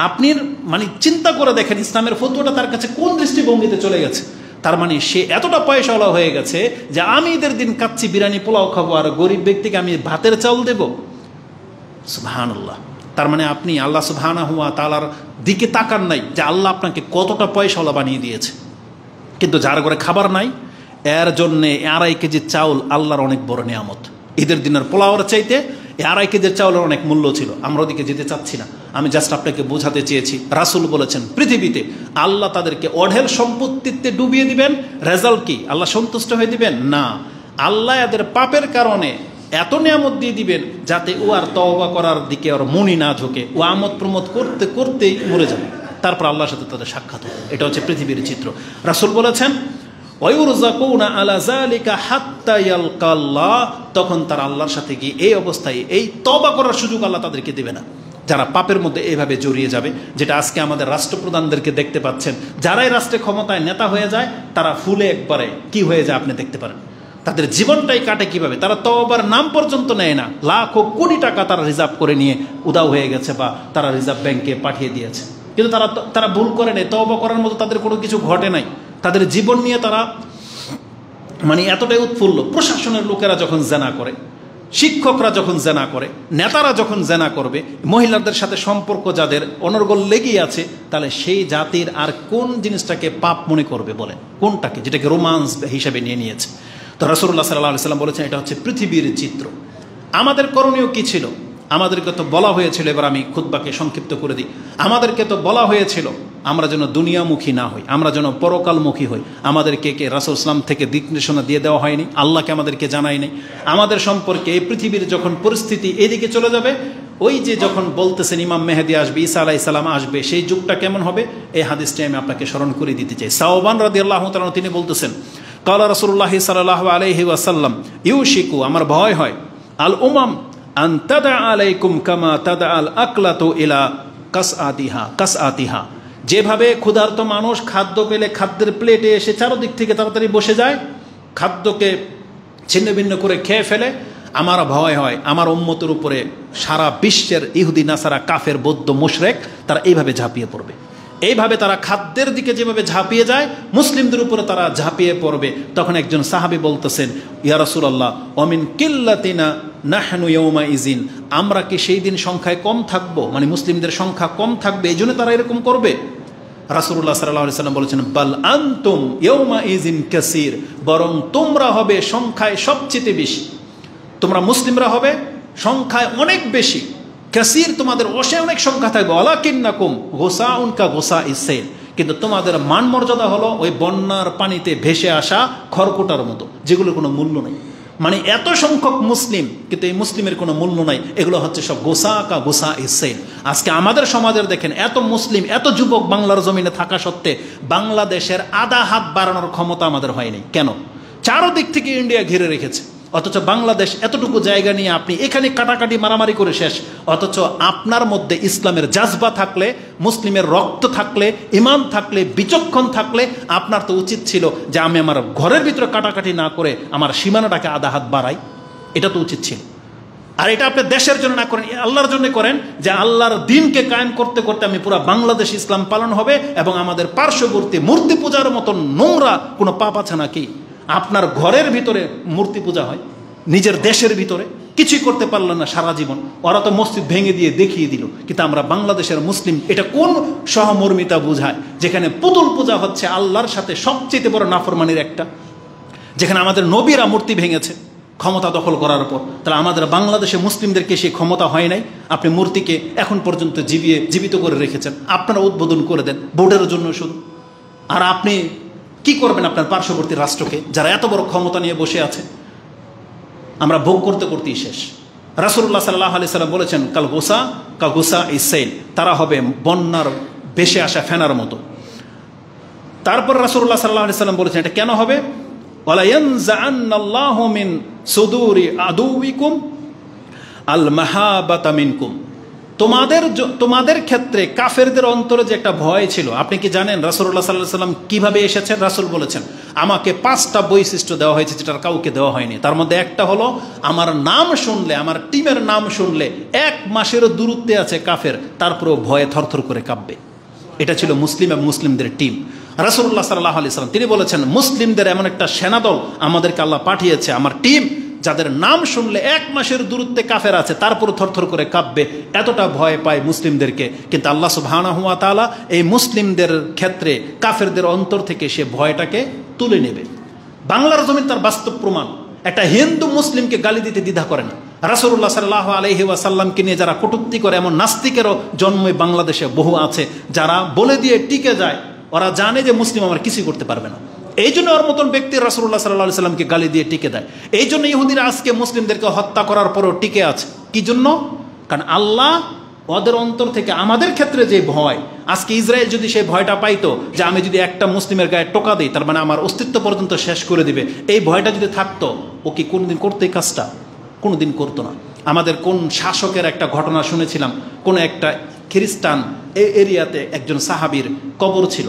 আপনি মানে চিন্তা করে দেখেন ইসলামের ফতোয়াটা তার কাছে কোন দৃষ্টিভঙ্গিতে চলে গেছে। তার মানে সে এতটা পয়সাওয়ালা হয়ে গেছে যে আমি ঈদের দিন কাচ্চি, বিরিয়ানি, পোলাও খাবো, আর গরিব ব্যক্তিকে আমি ভাতের চাউল দেব। সুবহানাল্লাহ। তার মানে আপনি আল্লাহ সুবহানাহু ওয়া তাআলার দিকে তাকান নাই যে আল্লাহ আপনাকে কতটা পয়সাওয়ালা বানিয়ে দিয়েছে। কিন্তু যার ঘরে খাবার নাই, এর জন্যে 2.5 কেজি চাউল আল্লাহর অনেক বড় নিয়ামত। ঈদের দিনের পোলাওয়ার চাইতে 2.5 কেজির চাউলের অনেক মূল্য ছিল। আমরা ওদিকে যেতে চাচ্ছি না, আমি জাস্ট আপনাকে বোঝাতে চেয়েছি। রাসূল বলেছেন পৃথিবীতে আল্লাহ তাদেরকে অঢেল সম্পত্তিতে ডুবিয়ে দিবেন। রেজাল্ট কি? আল্লাহ সন্তুষ্ট হয়ে দিবেন না, আল্লাহ এদের পাপের কারণে এত নিয়ামত দিয়ে দিবেন যাতে ও আর তওবা করার দিকে ওর মনই না ঝোঁকে, ও আমোদ প্রমোদ করতে করতেই মরে যাবে, তারপর আল্লাহর সাথে তাদের সাক্ষাৎ হবে। এটা হচ্ছে পৃথিবীর চিত্র। রাসূল বলেছেন ওয়ায়ুরযাকুনা আলা যালিকা হাত্তা ইয়ালকাল্লাহ, তখন তারা আল্লাহর সাথে গিয়ে এই অবস্থায় এই তওবা করার সুযোগ আল্লাহ তাদেরকে দেবে না, যারা পাপের মধ্যে এইভাবে জড়িয়ে যাবে। যেটা আজকে আমাদের রাষ্ট্রপ্রধানদেরকে দেখতে পাচ্ছেন, যারাই রাষ্ট্রে ক্ষমতায় নেতা হয়ে যায় তারা ফুলে একবারে কি হয়ে যায় আপনি দেখতে পারেন। তাদের জীবনটাই কাটে কিভাবে, তারা তওবার নাম পর্যন্ত নেয় না। লাখো কোটি টাকা তারা রিজার্ভ করে নিয়ে উদাও হয়ে গেছে, বা তারা রিজার্ভ ব্যাংকে পাঠিয়ে দিয়েছে, কিন্তু তারা ভুল করে নেই, তওবা করার মতো তাদের কোনো কিছু ঘটে নাই। তাদের জীবন নিয়ে তারা মানে এতটাই উৎফুল্ল। প্রশাসনের লোকেরা যখন জেনা করে, শিক্ষকরা যখন জেনা করে, নেতারা যখন জেনা করবে, মহিলাদের সাথে সম্পর্ক যাদের অনর্গল লেগেই আছে, তাহলে সেই জাতির আর কোন জিনিসটাকে পাপ মনে করবে বলেন? কোনটাকে, যেটাকে রোমান্স হিসেবে নিয়ে নিয়েছে। তো রাসূলুল্লাহ সাল্লাল্লাহু আলাইহি ওয়াসাল্লাম বলেছেন এটা হচ্ছে পৃথিবীর চিত্র। আমাদের করণীয় কি ছিল? আমাদেরকে তো বলা হয়েছিল, এবার আমি খুতবাকে সংক্ষিপ্ত করে দিই, আমাদেরকে তো বলা হয়েছিল আমরা যেন দুনিয়ামুখী না হই, আমরা যেন পরকালমুখী হই। আমাদেরকে কে রাসূল ইসলাম থেকে দিক নির্দেশনা দিয়ে দেওয়া হয়নি, আল্লাহকে আমাদেরকে জানাই নাই আমাদের সম্পর্কে। এই পৃথিবীর যখন পরিস্থিতি এদিকে চলে যাবে, ওই যে যখন বলতেছেন ইমাম মেহেদী আসবে, ঈসা আলাইহিস সালাম আসবে, সেই যুগটা কেমন হবে এই হাদিসটি আমি আপনাকে স্মরণ করে দিতে চাই। সাওবান রাদিয়াল্লাহু তাআলা তিনি বলতেছেন, কালা রাসূলুল্লাহ সাল্লাল্লাহু আলাইহি ওয়াসাল্লাম ইউশিকু, আমার ভয় হয়, আল উমাম আন তাদা আলাইকুম কামা তাদা আল আকলাতু ইলা কাসআতিহা, যেভাবে ক্ষুধার্ত মানুষ খাদ্য পেলে খাদ্যের প্লেটে এসে চারদিক থেকে তাড়াতাড়ি বসে যায়, খাদ্যকে ছিন্ন ভিন্ন করে খেয়ে ফেলে, আমার ভয় হয় আমার উম্মতের উপরে সারা বিশ্বের ইহুদি নাসারা কাফের বৌদ্ধ মুশরিক তারা এইভাবে ঝাঁপিয়ে পড়বে। এইভাবে তারা খাদ্যের দিকে যেভাবে ঝাঁপিয়ে যায়, মুসলিমদের উপরে তারা ঝাঁপিয়ে পড়বে। তখন একজন সাহাবী বলতেছেন, ইয়া রাসূলুল্লাহ ওয়ামিন কিল্লাতিনা নাহনু ইয়াউমা ইজিন, আমরা কি সেই দিন সংখ্যায় কম থাকবো, মানে মুসলিমদের সংখ্যা কম থাকবে, এই জন্য তারা এরকম করবে? রাসূলুল্লাহ সাল্লাল্লাহু আলাইহি ওয়াসাল্লাম বলেছেন, বাল আনতুম ইয়াউমা ইজিন কাসীর, বরং তোমরা হবে সংখ্যায় সবচেয়ে বেশি, তোমরা মুসলিমরা হবে সংখ্যায় অনেক বেশি, কাসীর তোমাদের অনেক সংখ্যা থাকবে, ওয়ালাকিন্নাকুম গোসাউন কা গোসাইস সাইল, কিন্তু তোমাদের মান মর্যাদা হলো ওই বন্যার পানিতে ভেসে আসা খড়কুটার মতো, যেগুলোর কোনো মূল্য নেই। মানে এত সংখ্যক মুসলিম, কিন্তু এই মুসলিমের কোনো মূল্য নাই, এগুলো হচ্ছে সব গোসা কা গোসাইস সাইল। আজকে আমাদের সমাজের দেখেন, এত মুসলিম এত যুবক বাংলার জমিনে থাকা সত্ত্বে বাংলাদেশের আধা হাত বাড়ানোর ক্ষমতা আমাদের হয়নি। কেন? চারদিক থেকে ইন্ডিয়া ঘিরে রেখেছে, অথচ বাংলাদেশ এতটুকু জায়গা নিয়ে আপনি এখানে কাটাকাটি মারামারি করে শেষ। অথচ আপনার মধ্যে ইসলামের জাজবা থাকলে, মুসলিমের রক্ত থাকলে, ইমান থাকলে, বিচক্ষণ থাকলে আপনার তো উচিত ছিল যে আমি আমার ঘরের ভিতরে কাটাকাটি না করে আমার সীমানাটাকে আধা হাত বাড়াই। এটা তো উচিত ছিল। আর এটা আপনি দেশের জন্য না করেন, আল্লাহর জন্য করেন, যে আল্লাহর দিনকে কায়েম করতে করতে আমি পুরো বাংলাদেশ ইসলাম পালন হবে এবং আমাদের পার্শ্ববর্তী মূর্তি পূজার মতন নোংরা কোনো পাপ আছে নাকি? আপনার ঘরের ভিতরে মূর্তি পূজা হয়, নিজের দেশের ভিতরে কিছুই করতে পারলেন না সারা জীবন। ওরা তো মসজিদ ভেঙে দিয়ে দেখিয়ে দিল। কিন্তু আমরা বাংলাদেশের মুসলিম, এটা কোন সহমর্মিতা বোঝায় যেখানে পুতুল পূজা হচ্ছে আল্লাহর সাথে সবচেয়ে বড় নাফরমানির একটা, যেখানে আমাদের নবীরা মূর্তি ভেঙেছে ক্ষমতা দখল করার পর। তাহলে আমাদের বাংলাদেশে মুসলিমদেরকে সেই ক্ষমতা হয় নাই? আপনি মূর্তিকে এখন পর্যন্ত জীবিত করে রেখেছেন। আপনারা উদ্বোধন করে দেন ভোটের জন্য শুধু। আর আপনি কি করবেন আপনার পার্শ্ববর্তী রাষ্ট্রকে, যারা এত বড় ক্ষমতা নিয়ে বসে আছে? আমরা ভোগ করতে করতেই শেষ। রাসূলুল্লাহ সাল্লাল্লাহু আলাইহি সাল্লাম বলেছেন, কা গুসা ইসাইল, তারা হবে বন্যার ভেসে আসা ফেনার মতো। তারপর রাসূলুল্লাহ সাল্লাল্লাহু আলাইহি সাল্লাম বলেছেন, এটা কেন হবে? ওয়ালা ইয়ানজাআন্নাল্লাহু মিন সুদুরি আদুউইকুম আল মাহাবাতা মিনকুম। তোমাদের ক্ষেত্রে কাফেরদের অন্তরে যে একটা ভয় ছিল, আপনি কি জানেন রাসূলুল্লাহ সাল্লাল্লাহু আলাইহি সাল্লাম কিভাবে এসেছেন? রাসূল বলেছেন, আমাকে 5টা বৈশিষ্ট্য দেওয়া হয়েছে যেটার কাউকে দেওয়া হয়নি। তার মধ্যে একটা হলো, আমার নাম শুনলে, আমার টিমের নাম শুনলে 1 মাসেরও দূরত্বে আছে কাফের, তারপরেও ভয়ে থরথর করে কাঁপবে। এটা ছিল মুসলিম এবং মুসলিমদের টিম। রাসূলুল্লাহ সাল্লাল্লাহু আলাইহি সাল্লাম তিনি বলেছেন, মুসলিমদের এমন একটা সেনাদল আমাদেরকে আল্লাহ পাঠিয়েছে, আমার টিম, যাদের নাম শুনলে 1 মাসের দূরত্বে কাফের আছে তারপর থরথর করে কাঁপবে, এতটা ভয় পায় মুসলিমদেরকে। কিন্তু আল্লাহ সুবহানাহু ওয়া তাআলা এই মুসলিমদের ক্ষেত্রে কাফেরদের অন্তর থেকে সে ভয়টাকে তুলে নেবে। বাংলার জমিন তার বাস্তব প্রমাণ। একটা হিন্দু মুসলিমকে গালি দিতে দ্বিধা করে না। রাসূলুল্লাহ সাল্লাল্লাহু আলাইহি ওয়াসাল্লামকে নিয়ে যারা কটূক্তি করে, এমন নাস্তিকেরও জন্ম বাংলাদেশে বহু আছে, যারা বলে দিয়ে টিকে যায়। ওরা জানে যে মুসলিম আমার কিছুই করতে পারবে না, এই জন্য ওর মতন ব্যক্তি রাসূলুল্লাহ সাল্লাল্লাহু আলাইহি সাল্লামকে গালি দিয়ে টিকে দেয়। এই জন্য ইহুদিরা আজকে মুসলিমদেরকে হত্যা করার পরও টিকে আছে। কি জন্য? কারণ আল্লাহ ওদের অন্তর থেকে আমাদের ক্ষেত্রে যে ভয়, আজকে ইসরায়েল যদি সেই ভয়টা পাইতো যে আমি যদি একটা মুসলিমের গায়ে টোকা দিই তার মানে আমার অস্তিত্ব পর্যন্ত শেষ করে দিবে, এই ভয়টা যদি থাকতো, ও কি কোনোদিন করতো এই কাজটা? কোনোদিন করতো না। আমাদের কোন শাসকের একটা ঘটনা শুনেছিলাম, কোন একটা খ্রিস্টান এরিয়াতে একজন সাহাবীর কবর ছিল,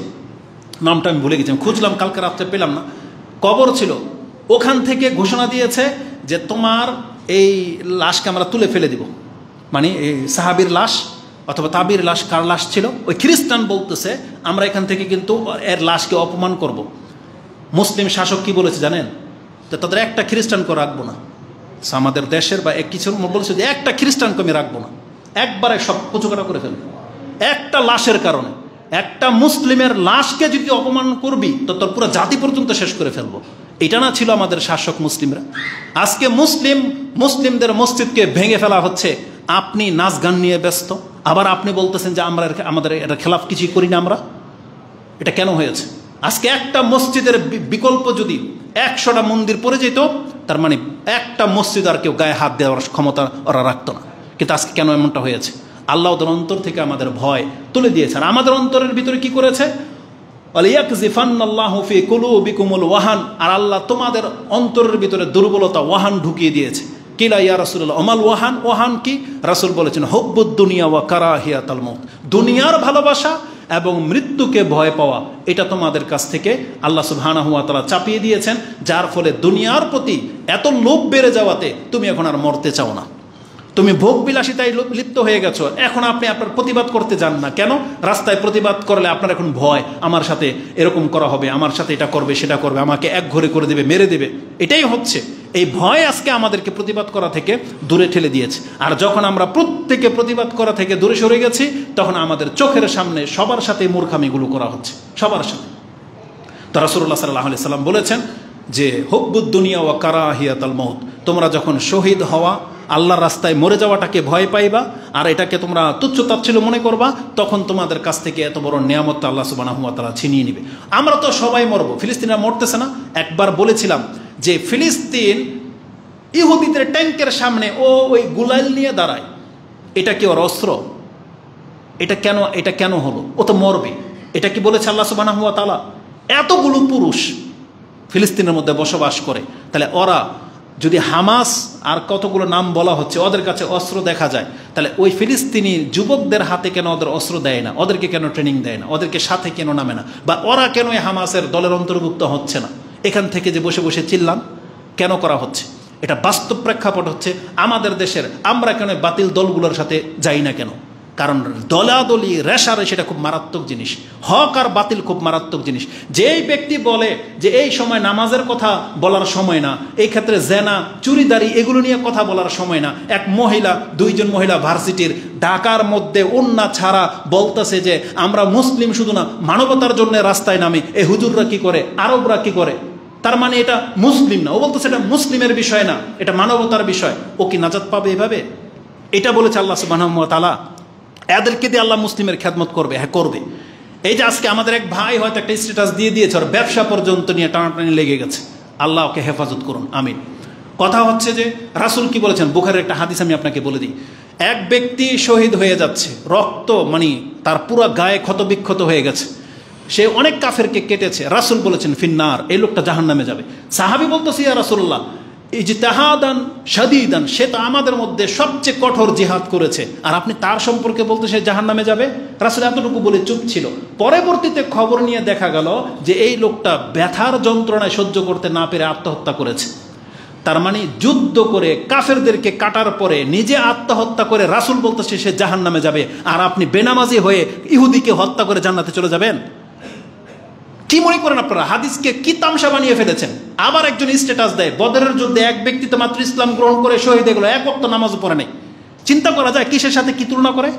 নামটা আমি ভুলে গেছিলাম, খুঁজলাম কালকে রাত্রে পেলাম না। কবর ছিল, ওখান থেকে ঘোষণা দিয়েছে যে তোমার এই লাশকে আমরা তুলে ফেলে দিব। মানে এই সাহাবীর লাশ অথবা তাবির লাশ, কার লাশ ছিল? ওই খ্রিস্টান বলতেছে আমরা এখান থেকে কিন্তু এর লাশকে অপমান করব। মুসলিম শাসক কি বলেছে জানেন? তো তাদের একটা খ্রিস্টানকে রাখবো না। আমাদের দেশের বা কিছু বলেছে যে একটা খ্রিস্টানকে আমি রাখবো না, একবারে সব কুচকাটা করে ফেলবো একটা লাশের কারণে। একটা মুসলিমের লাশকে যদি অপমান করবি তো তোর পুরো জাতি পর্যন্ত শেষ করে ফেলবো। এটা না ছিল আমাদের শাসক মুসলিমরা? আজকে মুসলিমদের মসজিদকে ভেঙে ফেলা হচ্ছে, আপনি নাচ গান নিয়ে ব্যস্ত, আবার আপনি বলতেছেন যে আমাদের এটা খেলাফ কিছুই করি না আমরা। এটা কেন হয়েছে? আজকে একটা মসজিদের বিকল্প যদি 100টা মন্দির পড়ে যেত, তার মানে একটা মসজিদ আর কেউ গায়ে হাত দেওয়ার ক্ষমতা ওরা রাখতো না। কিন্তু আজকে কেন এমনটা হয়েছে? আল্লাহ ওদের অন্তর থেকে আমাদের ভয় তুলে দিয়েছেন। আমাদের অন্তরের ভিতরে কি করেছে? ওয়ালিয়াকযিফান্নাল্লাহু ফি কুলুবিকুমুল ওয়াহান, আর আল্লাহ তোমাদের অন্তরের ভিতরে দুর্বলতা, ওয়াহান ঢুকিয়ে দিয়েছে। কিলা ইয়া রাসূলুল্লাহ, ওমাল ওয়াহান? ওয়াহান কি? রাসূল বলেছেন, হুব্বুদ দুনিয়া ওয়া কারাহিয়াতাল মউত, দুনিয়ার ভালোবাসা এবং মৃত্যুকে ভয় পাওয়া, এটা তোমাদের কাছ থেকে আল্লাহ সুবহানাহু ওয়া তাআলা চাপিয়ে দিয়েছেন, যার ফলে দুনিয়ার প্রতি এত লোভ বেড়ে যাওয়াতে তুমি এখন আর মরতে চাও না। তুমি ভোগ বিলাসিতায় লিপ্ত হয়ে গেছো, এখন আপনি আপনার প্রতিবাদ করতে যান না। কেন? রাস্তায় প্রতিবাদ করলে আপনার এখন ভয়, আমার সাথে এরকম করা হবে, আমার সাথে এটা করবে, সেটা করবে, আমাকে একঘরে করে দেবে, মেরে দেবে। এটাই হচ্ছে এই ভয় আজকে আমাদেরকে প্রতিবাদ করা থেকে দূরে ঠেলে দিয়েছে। আর যখন আমরা প্রত্যেকে প্রতিবাদ করা থেকে দূরে সরে গেছি, তখন আমাদের চোখের সামনে সবার সাথে মূর্খামিগুলো করা হচ্ছে, সবার সাথে। তো রাসূলুল্লাহ সাল্লাল্লাহু আলাইহি সাল্লাম বলেছেন যে হুব্বুদ দুনিয়া ওয়া কারাহিয়াতাল মউত, তোমরা যখন শহীদ হওয়া, আল্লাহর রাস্তায় মরে যাওয়াটাকে ভয় পাইবা আর এটাকে তোমরা তুচ্ছ তাচ্ছিল্য মনে করবা, তখন তোমাদের কাছ থেকে এত বড় নিয়ামত আল্লাহ সুবহানাহু ওয়া তাআলা ছিনিয়ে নেবে। আমরা তো সবাই মরবো, ফিলিস্তিনরা মরতেছে না? একবার বলেছিলাম যে ফিলিস্তিন ইহুদিদের ট্যাঙ্কের সামনে ওই গুলাইল নিয়ে দাঁড়ায়, এটা কি ওর অস্ত্র? এটা কেন হলো? ও তো মরবে। এটা কি বলেছে আল্লাহ সুবহানাহু ওয়া তাআলা? এতগুলো পুরুষ ফিলিস্তিনের মধ্যে বসবাস করে, তাহলে ওরা যদি হামাস আর কতগুলো নাম বলা হচ্ছে ওদের কাছে অস্ত্র দেখা যায়, তাহলে ওই ফিলিস্তিনি যুবকদের হাতে কেন ওদের অস্ত্র দেয় না, ওদেরকে কেন ট্রেনিং দেয় না, ওদেরকে সাথে কেন নামে না, বা ওরা কেন এই হামাসের দলের অন্তর্ভুক্ত হচ্ছে না? এখান থেকে যে বসে বসে চিল্লান কেন করা হচ্ছে? এটা বাস্তব প্রেক্ষাপট হচ্ছে আমাদের দেশের। আমরা কেন বাতিল দলগুলোর সাথে যাই না কেন? কারণ দলাদলি রেশারে সেটা খুব মারাত্মক জিনিস। হক আর বাতিল খুব মারাত্মক জিনিস। যেই ব্যক্তি বলে যে এই সময় নামাজের কথা বলার সময় না, এই ক্ষেত্রে জেনা চুরিদারি এগুলো নিয়ে কথা বলার সময় না, এক মহিলা, দুইজন মহিলা ভার্সিটির ঢাকার মধ্যে ওন্না ছাড়া বলতেছে যে আমরা মুসলিম শুধু না মানবতার জন্য রাস্তায় নামি, এই হুজুররা কি করে, আরবরা কি করে, তার মানে এটা মুসলিম না। ও বলতেছে এটা মুসলিমের বিষয় না, এটা মানবতার বিষয়। ও কি নাজাত পাবে এভাবে? এটা বলেছে আল্লাহ সুবহানাহু ওয়া তাআলা। এদেরকে দিয়ে আল্লাহ মুসলিমের খেদমত করবে? হ্যাঁ করবে। এই যে আজকে আমাদের এক ভাই হয়তো একটা স্ট্যাটাস দিয়ে দিয়েছে, ওর ব্যবসা পর্যন্ত নিয়ে টানাটানি লেগে গেছে। আল্লাহ ওকে হেফাজত করুন, আমিন। কথা হচ্ছে যে রাসূল কি বলেছেন, বুখারীর একটা হাদিস আমি আপনাকে বলে দিই। এক ব্যক্তি শহীদ হয়ে যাচ্ছে, রক্ত মানে তার পুরো গায়ে ক্ষতবিক্ষত হয়ে গেছে, সে অনেক কাফেরকে কেটেছে। রাসূল বলেছেন ফিন্নার, এই লোকটা জাহান্নামে যাবে। সাহাবী বলতেছে ইয়া রাসূলুল্লাহ ইজতিহাদান শাদীদান, সে তো আমাদের মধ্যে সবচেয়ে কঠোর জিহাদ করেছে, আর আপনি তার সম্পর্কে বলতে সে জাহান্নামে যাবে? রাসূল এতটুকু বলে চুপ ছিল। পরবর্তীতে খবর নিয়ে দেখা গেল যে এই লোকটা ব্যথার যন্ত্রণায় সহ্য করতে না পেরে আত্মহত্যা করেছে। তার মানে যুদ্ধ করে কাফেরদেরকে কাটার পরে নিজে আত্মহত্যা করে রাসূল বলতেছে সে জাহান্নামে যাবে, আর আপনি বেনামাজি হয়ে ইহুদিকে হত্যা করে জান্নাতে চলে যাবেন? কি মনে করেন আপনারা? হাদিসকে কি তামসা বানিয়ে ফেলেছেন। আবার একজন স্ট্যাটাস দেয় বদরের যুদ্ধে এক ব্যক্তি তো মাত্র ইসলাম গ্রহণ করে শহীদ হয়ে গেল, এক ওয়াক্ত নামাজও পড়ে নাই। চিন্তা করা যায় কিসের সাথে কি তুলনা করে?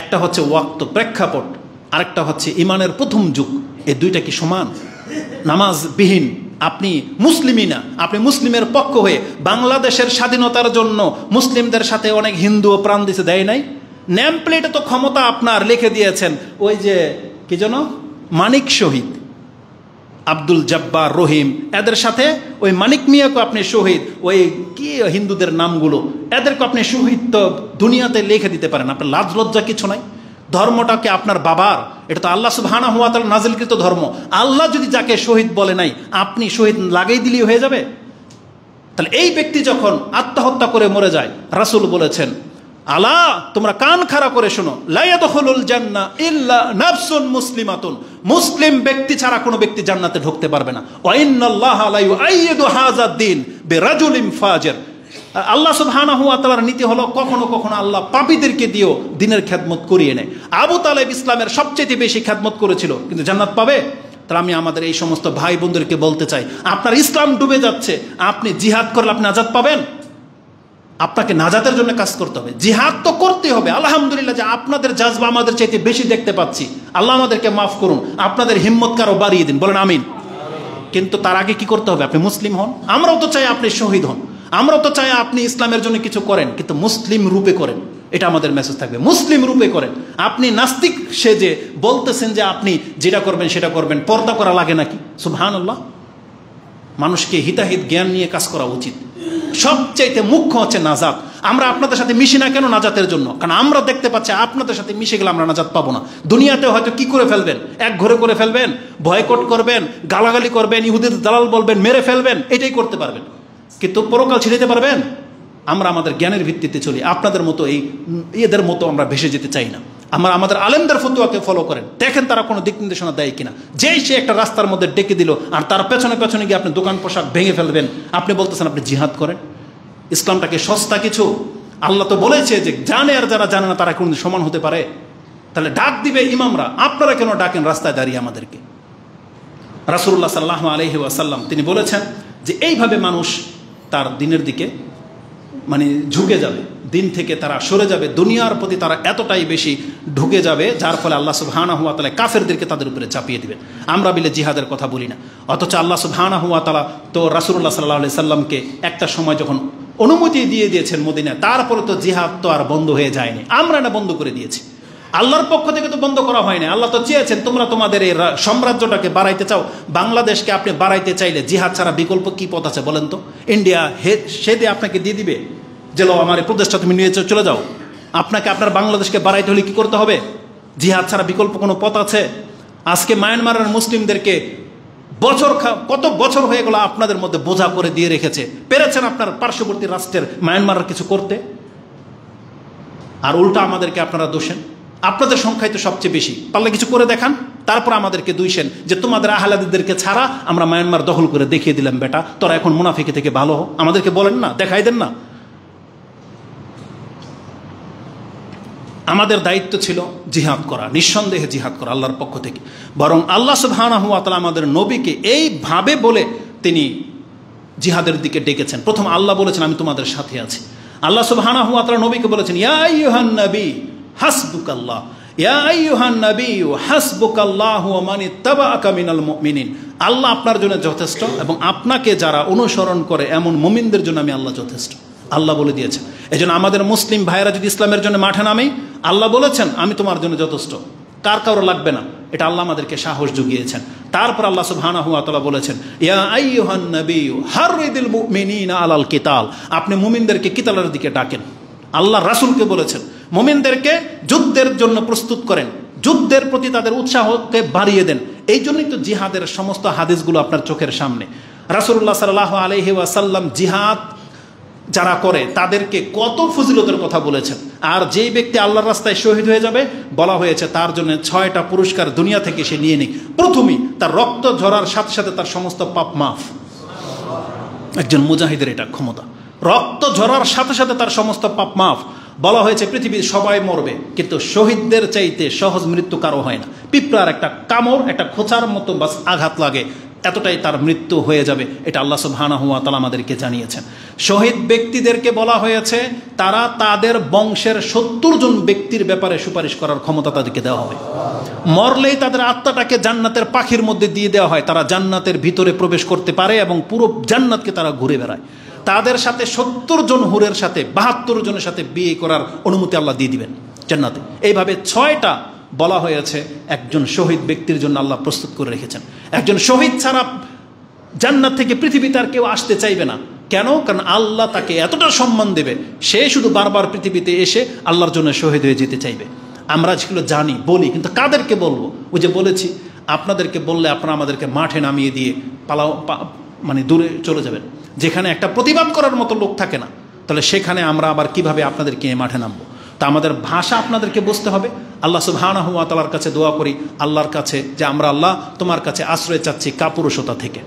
একটা হচ্ছে ওয়াক্ত প্রেক্ষাপট, আরেকটা হচ্ছে ইমানের প্রথম যুগ। এই দুইটা কি সমান? নামাজবিহীন আপনি মুসলিমই না, আপনি মুসলিমের পক্ষ হয়ে বাংলাদেশের স্বাধীনতার জন্য মুসলিমদের সাথে অনেক হিন্দুও প্রাণ দিতে দেয় নাই। নেম প্লেটে তো ক্ষমতা আপনার লিখে দিয়েছেন, ওই যে কি যেন মানিক শহীদ, আব্দুল জব্বার, রহিম, এদের সাথে ওই মানিক মিয়াকে আপনি শহীদ, ওই কি হিন্দুদের নামগুলো, এদেরকে আপনি শহীদ তো দুনিয়াতে লিখে দিতে পারেন। আপনার লাজ লজ্জা কিছু নাই? ধর্মটাকে আপনার বাবার, এটা তো আল্লাহ সুবহানাহু ওয়া তাআলা নাজিলকৃত ধর্ম। আল্লাহ যদি যাকে শহীদ বলে নাই, আপনি শহীদ লাগাই দিলেই হয়ে যাবে? তাহলে এই ব্যক্তি যখন আত্মহত্যা করে মরে যায়, রাসূল বলেছেন আলা তোমরা কান খাড়া করে শোনো, লা ইয়াদখুলুল জান্নাহ ইল্লা নাফসুন মুসলিমাতুন, মুসলিম ব্যক্তি ছাড়া কোনো ব্যক্তি জান্নাতে ঢুকতে পারবে না। ওয়া ইন্নাল্লাহা লা ইউআইয়িদু হাযাদ দ্বীন বিরাজুলিন ফাজির। আল্লাহ সুবহানাহু ওয়া তাআলার নীতি হলো কখনো কখনো আল্লাহ পাপীদেরকে দিয়েও দিনের খেদমত করিয়ে নেয়। আবু তালেব ইসলামের সবচেয়ে বেশি খেদমত করেছিল, কিন্তু জান্নাত পাবে? তাহলে আমি আমাদের এই সমস্ত ভাই বোনদেরকে বলতে চাই, আপনার ইসলাম ডুবে যাচ্ছে, আপনি জিহাদ করলে আপনি নাজাত পাবেন? আপনাকে নাজাতের জন্য কাজ করতে হবে, জিহাদ তো করতে হবে। আলহামদুলিল্লাহ যে আপনাদের জাজবা আমাদের চাইতে বেশি দেখতে পাচ্ছি, আল্লাহ আমাদেরকে মাফ করুন, আপনাদের হিম্মতকে আরো বাড়িয়ে দিন, বলেন আমিন। কিন্তু তার আগে কি করতে হবে? আপনি মুসলিম হন। আমরাও তো চাই আপনি শহীদ হন, আমরাও তো চাই আপনি ইসলামের জন্য কিছু করেন, কিন্তু মুসলিম রূপে করেন। এটা আমাদের মেসেজ থাকবে, মুসলিম রূপে করেন। আপনি নাস্তিক সেজে বলতেছেন যে আপনি যেটা করবেন সেটা করবেন, পর্দা করা লাগে নাকি? সুবহানাল্লাহ। মানুষকে হিতাহিত জ্ঞান নিয়ে কাজ করা উচিত। সবচাইতে মুখ্য হচ্ছে নাজাত। আমরা আপনাদের সাথে মিশি না কেন? নাজাতের জন্য। কারণ আমরা দেখতে পাচ্ছি আপনাদের সাথে মিশে গেলে আমরা নাজাত পাবো না। দুনিয়াতে হয়তো কি করে ফেলবেন, এক ঘরে করে ফেলবেন, বয়কট করবেন, গালাগালি করবেন, ইহুদির দালাল বলবেন, মেরে ফেলবেন, এটাই করতে পারবেন, কিন্তু পরকাল ছেড়ে দিতে পারবেন? আমরা আমাদের জ্ঞানের ভিত্তিতে চলি, আপনাদের মতো এই এদের মতো আমরা ভেসে যেতে চাই না। আমরা আমাদের আলেমদের ফতোয়াকে ফলো করেন, দেখেন তারা কোনো দিক নির্দেশনা দেয় কিনা। যেই সে একটা রাস্তার মধ্যে ডেকে দিল আর তার পেছনে পেছনে গিয়ে আপনি দোকান পোশাক ভেঙে ফেলবেন, আপনি বলতেছেন আপনি জিহাদ করেন। ইসলামটাকে সস্তা কিছু? আল্লাহ তো বলেছে যে জানে আর যারা জানে না তারা কোনদিন সমান হতে পারে। তাহলে ডাক দিবে ইমামরা, আপনারা কেন ডাকেন রাস্তায় দাঁড়িয়ে আমাদেরকে? রাসূলুল্লাহ সাল্লাল্লাহু আলাইহি ওয়াসাল্লাম তিনি বলেছেন যে এইভাবে মানুষ তার দিনের দিকে মানে ঝুঁকে যাবে, দিন থেকে তারা সরে যাবে, দুনিয়ার প্রতি তারা এতটাই বেশি ঢুকে যাবে যার ফলে আল্লাহ সুবহানাহু ওয়া তাআলা কাফেরদেরকে তাদের উপরে চাপিয়ে দিবেন। আমরা বলে জিহাদের কথা বলি না, অথচ আল্লাহ সুবহানাহু ওয়া তাআলা তো রাসূলুল্লাহ সাল্লাল্লাহু আলাইহি সাল্লামকে একটা সময় যখন অনুমতি দিয়ে দিয়েছেন মদিনায়, তারপরে তো জিহাদ তো আর বন্ধ হয়ে যায়নি, আমরা না বন্ধ করে দিয়েছি। আল্লাহর পক্ষ থেকে তো বন্ধ করা হয় না। আল্লাহ তো চেয়েছেন তোমরা তোমাদের এই সাম্রাজ্যটাকে বাড়াইতে চাও, বাংলাদেশকে আপনি বাড়াইতে চাইলে জিহাদ ছাড়া বিকল্প কি পথ আছে বলেন তো? ইন্ডিয়া সেদে আপনাকে দিয়ে দিবে যে লো আমার এই প্রদেশটা তুমি নিয়ে চলে যাও। আপনাকে আপনার বাংলাদেশকে বাড়াইতে হলে কি করতে হবে? জিহাদ ছাড়া বিকল্প কোনো পথ আছে? আজকে মায়ানমারের মুসলিমদেরকে কত বছর হয়ে গেল আপনাদের মধ্যে বোঝা করে দিয়ে রেখেছে, পেরেছেন আপনার পার্শ্ববর্তী রাষ্ট্রের মায়ানমারের কিছু করতে? আর উল্টা আমাদেরকে আপনারা দোষেন। আপনাদের সংখ্যাই তো সবচেয়ে বেশি, পারলে কিছু করে দেখান, তারপর আমাদেরকে দুইশেন যে তোমাদের আহলাদিদেরকে ছাড়া আমরা মায়ানমার দখল করে দেখিয়ে দিলাম, বেটা তোরা এখন মুনাফিকি থেকে ভালো হো। আমাদেরকে বলেন না, দেখাই দেন না। আমাদের দায়িত্ব ছিল জিহাদ করা, নিঃসন্দেহে জিহাদ করা আল্লাহর পক্ষ থেকে। বরং আল্লাহ সুবহানাহু ওয়া তাআলা আমাদের নবীকে এইভাবে বলে তিনি জিহাদের দিকে ডেকেছেন। প্রথম আল্লাহ বলেছেন আমি তোমাদের সাথে আছি। আল্লাহ সুবহানাহু ওয়া তাআলা নবীকে বলেছেন ইয়া আইয়ুহান নবী হাসবুকাল্লাহ, ইয়া আইয়ুহান নবী হাসবুকাল্লাহু ওয়া মান ইত্তাবাআকা মিনাল মুমিনিন। আল্লাহ আপনার জন্য যথেষ্ট এবং আপনাকে যারা অনুসরণ করে এমন মুমিনদের জন্য আমি আল্লাহ যথেষ্ট, আল্লাহ বলে দিয়েছেন। এই জন্য আমাদের মুসলিম ভাইয়েরা যদি ইসলামের জন্য মাঠে নামে, আল্লাহ বলেছেন আমি তোমার জন্য যথেষ্ট, কারো লাগবে না, এটা আল্লাহ আমাদেরকে সাহস জুগিয়েছেন। তারপর আল্লাহ সুবহানাহু ওয়া তাআলা বলেছেন ইয়া আইয়ুহান নবী হাররিদিল মুমিনিনা আলাল কিতাল, আপনি মুমিনদেরকে কিতালের দিকে ডাকেন। আল্লাহ রাসূলকে বলেছেন মুমিনদেরকে যুদ্ধের জন্য প্রস্তুত করেন, যুদ্ধের প্রতি তাদের উৎসাহকে বাড়িয়ে দেন। এই জন্যই তো জিহাদের সমস্ত হাদিসগুলো আপনার চোখের সামনে। রাসূলুল্লাহ সাল্লাল্লাহু আলাইহি ওয়াসাল্লাম জিহাদ যারা করে তাদেরকে কত ফজিলতের কথা বলেছেন। আর যেই ব্যক্তি আল্লাহর রাস্তায় শহীদ হয়ে যাবে বলা হয়েছে তার জন্য 6টা পুরস্কার দুনিয়া থেকে সে নিয়ে নিক। প্রথমেই তার রক্ত ঝরার সাথে সাথে তার সমস্ত পাপ মাফ। একজন মুজাহিদের এটা ক্ষমতা, রক্ত ঝরার সাথে সাথে তার সমস্ত পাপ মাফ। বলা হয়েছে পৃথিবীর সবাই মরবে কিন্তু শহীদদের চাইতে সহজ মৃত্যু কারো হয় না। পিঁপড়ার একটা কামড়, একটা খোঁচার মতো বাস আঘাত লাগে, এতটাই তার মৃত্যু হয়ে যাবে, এটা আল্লাহ সুবহানাহু ওয়া তাআলা আমাদেরকে জানিয়েছেন। শহীদ ব্যক্তিদেরকে বলা হয়েছে তারা তাদের বংশের 70 জন ব্যক্তির ব্যাপারে সুপারিশ করার ক্ষমতা তাদেরকে দেওয়া হবে। মরলেই তাদের আত্মাটাকে জান্নাতের পাখির মধ্যে দিয়ে দেওয়া হয়, তারা জান্নাতের ভিতরে প্রবেশ করতে পারে এবং পুরো জান্নাতকে তারা ঘুরে বেড়ায়। তাদের সাথে 70 জন হুরের সাথে 72 জনের সাথে বিয়ে করার অনুমতি আল্লাহ দিয়ে দিবেন জান্নাতে। এইভাবে 6টা বলা হয়েছে একজন শহীদ ব্যক্তির জন্য আল্লাহ প্রস্তুত করে রেখেছেন। একজন শহীদ ছাড়া জান্নাত থেকে পৃথিবীতে আর কেউ আসতে চাইবে না। কেন? কারণ আল্লাহ তাকে এতটা সম্মান দেবে, সে শুধু বারবার পৃথিবীতে এসে আল্লাহর জন্য শহীদ হয়ে যেতে চাইবে। আমরা যেগুলো জানি বলি, কিন্তু কাদেরকে বলবো? ওই যে বলেছি আপনাদেরকে বললে আপনারা আমাদেরকে মাঠে নামিয়ে দিয়ে মানে দূরে চলে যাবেন। যেখানে একটা প্রতিবাদ করার মতো লোক থাকে না, তাহলে সেখানে আমরা আবার কিভাবে আপনাদেরকে নিয়ে মাঠে নামবো? তা আমাদের ভাষা আপনাদেরকে বুঝতে হবে। আল্লাহ সুবহানাহু ওয়া তাআলার কাছে দোয়া করি, আল্লাহর কাছে যে আমরা আল্লাহ তোমার কাছে আশ্রয় চাচ্ছি কাপুরুষতা থেকে,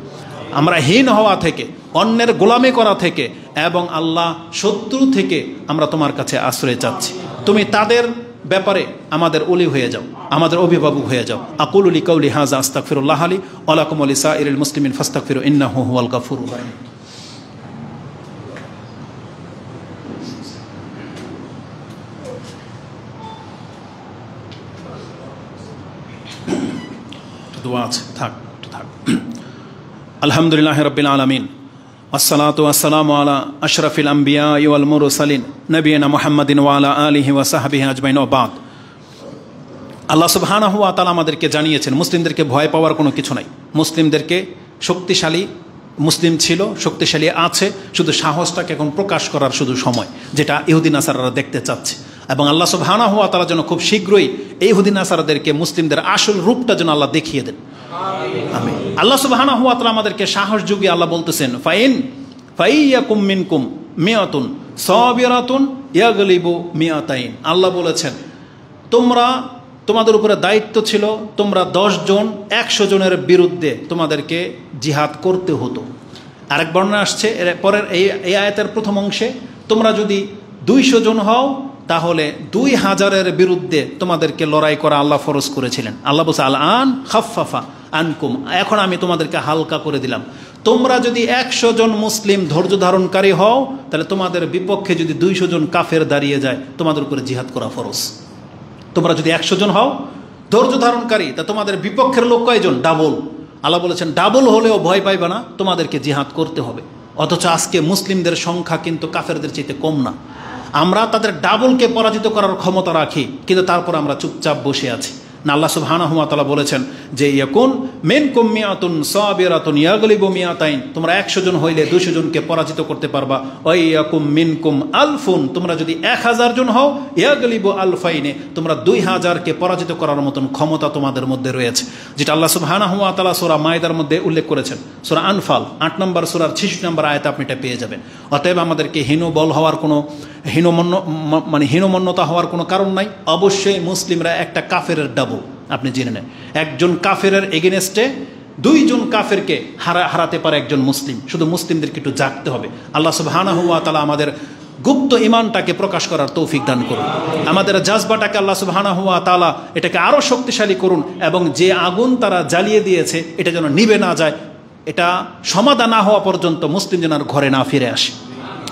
আমরা হীন হওয়া থেকে, অন্যের গোলামি করা থেকে এবং আল্লাহ শত্রু থেকে আমরা তোমার কাছে আশ্রয় চাচ্ছি। তুমি তাদের ব্যাপারে আমাদের ওলি হয়ে যাও, আমাদের অভিভাবক হয়ে যাও। আকুলু লিকাউলি হাযা আস্তাগফিরুল্লাহ লি ওয়া লাকুম ওয়া লিসাইরিল মুসলিমিন ফাস্তাগফিরু ইন্নাহু হুয়াল গাফুরুর রাহিম। দোয়া আছে, থাক। আলহামদুলিল্লাহি রাব্বিল আলামিন, আসসালাতু ওয়াসসালামু আলা আশরাফিল আম্বিয়া ওয়াল মুরসালিন নবিয়িনা মুহাম্মাদিন ওয়া আলা আলিহি ওয়া সাহবিহি আজমাইন ওয়া বাদ। আল্লাহ সুবহানাহু ওয়া তাআলা আমাদেরকে জানিয়েছেন মুসলিমদেরকে ভয় পাওয়ার কোনো কিছু নাই। মুসলিমদেরকে শক্তিশালী, মুসলিম ছিল, শক্তিশালী আছে, শুধু সাহসটাকে এখন প্রকাশ করার শুধু সময়, যেটা ইহুদি নাসারারা দেখতে চাচ্ছে। এবং আল্লাহ সুবহানাহু ওয়া তাআলা যেন খুব শীঘ্রই এই ইহুদি নাসারাদেরকে মুসলিমদের আসল রূপটা যেন আল্লাহ দেখিয়ে দেন। আমিন। আল্লাহ সুবহানাহু ওয়া তাআলা আমাদেরকে সাহস যুগিয়ে আল্লাহ বলতেছেন ফাইয়াকুম মিনকুম মিয়াতুন সাবিরাতুন ইয়াগলিবু মিয়াতাইন। আল্লাহ বলেছেন তোমাদের উপরে দায়িত্ব ছিল তোমরা 10 জন 100 জনের বিরুদ্ধে তোমাদেরকে জিহাদ করতে হতো। আরেক বর্ণনা আসছে পরের এই আয়াতের প্রথম অংশে, তোমরা যদি 200 জন হও তাহলে 2000-এর বিরুদ্ধে তোমাদেরকে লড়াই করা আল্লাহ ফরজ করেছিলেন। আল্লাহ বলছে আল আন খাফফাফা আনকুম, এখন আমি তোমাদেরকে হালকা করে দিলাম। তোমরা যদি 100 জন মুসলিম ধৈর্য ধারণকারী হও তাহলে তোমাদের বিপক্ষে যদি 200 জন কাফের দাঁড়িয়ে যায় তোমাদের উপরে জিহাদ করা ফরজ। তোমরা যদি 100 জন হও ধৈর্য ধারণকারী, তা তোমাদের বিপক্ষের লোক কয়জন? ডাবল। আল্লাহ বলেছেন ডাবল হলেও ভয় পাইবে না, তোমাদেরকে জিহাদ করতে হবে। অথচ আজকে মুসলিমদের সংখ্যা কিন্তু কাফেরদের চাইতে কম না। আমরা তাদের ডাবলকে পরাজিত করার ক্ষমতা রাখি, কিন্তু তারপর আমরা চুপচাপ বসে আছি। না আল্লাহ সুবহানাহু ওয়া তাআলা বলেছেন যে ইয়াকুন মিনকুম মিয়াতুন সাবিরাতুন ইয়াগলিবু মিয়াতাইন, তোমরা 100 জন হইলে 200 জনকে পরাজিত করতে পারবা। ওয়া ইয়াকুম মিনকুম আলফুন, তোমরা যদি 1000 জন হও ইয়াগলিবু আলফাইনে, তোমরা 2000কে পরাজিত করার মতন ক্ষমতা তোমাদের মধ্যে রয়েছে, যেটা আল্লাহ সুবহানাহু ওয়া তাআলা সূরা মাইদার মধ্যে উল্লেখ করেছেন। সূরা আনফাল 8 নম্বর সূরার 66 নম্বর আয়াতে আপনি এটা পেয়ে যাবেন। অতএব আমাদেরকে হীনবল হওয়ার কোনো হীনমন্যতা হওয়ার কোনো কারণ নাই। অবশ্যই মুসলিমরা একটা কাফেরের ডাবল, আপনি জেনে নেন। একজন কাফেরের এগেনস্টে 2 জন কাফেরকে হারাতে পারে একজন মুসলিম। শুধু মুসলিমদেরকে একটু জাগতে হবে। আল্লাহ সুবহানাহু ওয়া তাআলা আমাদের গুপ্ত ইমানটাকে প্রকাশ করার তৌফিক দান করুন, আমাদের জাজবাটাকে আল্লাহ সুবহানাহু ওয়া তাআলা এটাকে আরও শক্তিশালী করুন, এবং যে আগুন তারা জ্বালিয়ে দিয়েছে এটা যেন নিভে না যায়, এটা সমাধান না হওয়া পর্যন্ত মুসলিম যেন আর ঘরে না ফিরে আসে।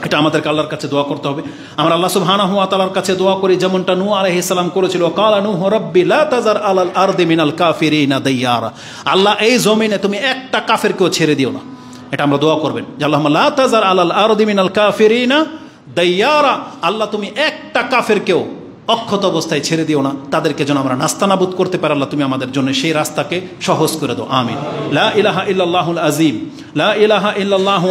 এটা আমাদেরকে আল্লাহর কাছে দোয়া করতে হবে। আমরা আল্লাহ সুবহানাহু ওয়া তাআলার কাছে দোয়া করি যেমনটা নূহ আলাইহিস সালাম করেছিল, কালা নূহ রাব্বি লা তাজার আলাল আরদি মিনাল কাফিরিনা দাইয়ারা, আল্লাহ এই জমিনে তুমি একটা কাফেরকেও ছেড়ে দিও না। এটা আমরা দোয়া করবেন যে আল্লাহুম্মা লা তাজার আলাল আরদি মিনাল কাফিরিনা দাইয়ারা, আল্লাহ তুমি একটা কাফেরকেও অক্ষত অবস্থায় ছেড়ে দিও না, তাদেরকে যেন আমরা নাস্তানাবুদ করতে পারি। আল্লাহ তুমি আমাদের জন্য সেই রাস্তাকে সহজ করে দাও, আমিন। লা ইলাহা ইল্লাল্লাহুল আযীম, লা ইলাহা ইল্লাল্লাহু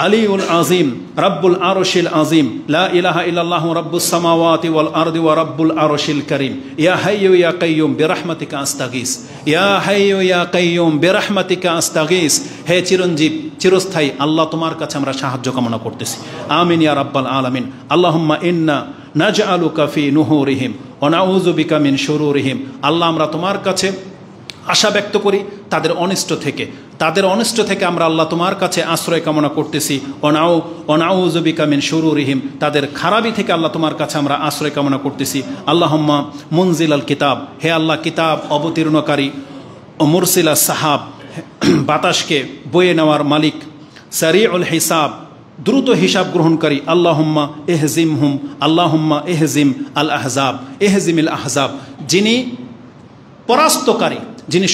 আলিউল আযীম রাব্বুল আরশিল আযীম, লা ইলাহা ইল্লাল্লাহু রাব্বুস সামাওয়াতি ওয়াল আরদি ওয়া রাব্বুল আরশিল কারীম, ইয়া হাইয়্যু ইয়া কাইয়্যুম বিরহমাতিকা আস্তাগীস, ইয়া হাইয়্যু ইয়া কাইয়্যুম বিরহমাতিকা আস্তাগীস। হে চিরঞ্জীব চিরস্থায়ী আল্লাহ, তোমার কাছে আমরা সাহায্য কামনা করতেছি, আমিন ইয়া রাব্বাল আলামিন। আল্লাহুম্মা ইন্না নাজআলুকা ফি নুহুরিহিম ওয়া নাউযু বিকা মিন শুরুরিহিম, আল্লাহ আমরা তোমার কাছে আশা ব্যক্ত করি তাদের অনিষ্ট থেকে আমরা আল্লাহ তোমার কাছে আশ্রয় কামনা করতেছি। অনাউযু বিকা মিন শুরুরিহিম, তাদের খারাপি থেকে আল্লাহ তোমার কাছে আমরা আশ্রয় কামনা করতেছি। আল্লাহুম্মা মুনজিল আল কিতাব, হে আল্লাহ কিতাব অবতীর্ণকারী, ও মুরসিলা সাহাব, বাতাসকে বয়ে নেওয়ার মালিক, সারিউল হিসাব, দ্রুত হিসাব গ্রহণকারী, আল্লাহুম্মা এহজিমহুম, আল্লাহুম্মা এহজিম আল আহজাব, এহজিমিল আহজাব, যিনি পরাস্তকারী, যিনি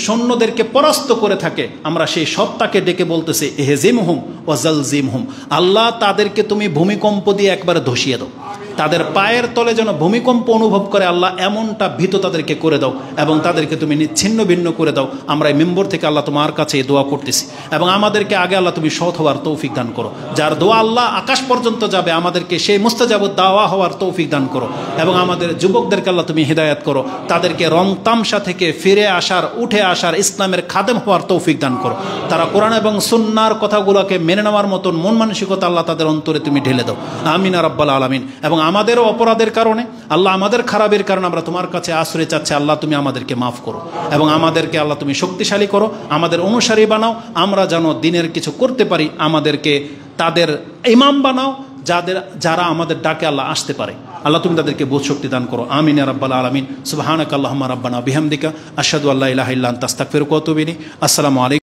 সৈন্যদেরকে পরাস্ত করে থাকে, আমরা সেই সত্তাকে ডেকে বলতেছি এহজিমহুম ওয়া জালজিমহুম, আল্লাহ তাদেরকে তুমি ভূমিকম্প দিয়ে একবারে ধসিয়ে দাও, তাদের পায়ের তলে যেন ভূমিকম্প অনুভব করে আল্লাহ, এমনটা ভীত তাদেরকে করে দাও, এবং তাদেরকে তুমি নিচ্ছিন্ন ভিন্ন করে দাও। আমরা এই মেম্বর থেকে আল্লাহ তোমার কাছে এই দোয়া করতেছি, এবং আমাদেরকে আগে আল্লাহ তুমি সৎ হওয়ার তৌফিক দান করো। যার দোয়া আল্লাহ আকাশ পর্যন্ত যাবে, আমাদেরকে সেই মুস্তাজাবুদ দাওয়া হওয়ার তৌফিক দান করো, এবং আমাদের যুবকদেরকে আল্লাহ তুমি হিদায়াত করো, তাদেরকে রং তামসা থেকে ফিরে আসার, উঠে আসার, ইসলামের খাদেম হওয়ার তৌফিক দান করো। তারা কোরআন এবং সুন্নাহর কথাগুলোকে মেনে নেওয়ার মতন মন মানসিকতা আল্লাহ তাদের অন্তরে তুমি ঢেলে দাও, আমিন ইয়া রাব্বাল আলামিন। এবং আমাদেরও অপরাধের কারণে আল্লাহ, আমাদের খারাপের কারণে আমরা তোমার কাছে আশ্রয় চাচ্ছি, আল্লাহ তুমি আমাদেরকে মাফ করো, এবং আমাদেরকে আল্লাহ তুমি শক্তিশালী করো, আমাদের অনুসারী বানাও, আমরা যেন দিনের কিছু করতে পারি, আমাদেরকে তাদের ইমাম বানাও যারা আমাদের ডাকে আল্লাহ আসতে পারে। আল্লাহ তুমি তাদেরকে বোধ শক্তি দান করো, আমিন ইয়া রাব্বাল আলামিন। সুবহানাকা আল্লাহুম্মা রাব্বানা বিহামদিকা আশহাদু আল্লা ইলাহা ইল্লা আনতা আস্তাগফিরুকা ওয়া আতুবু ইলাইক। আসসালামু আলাইকুম।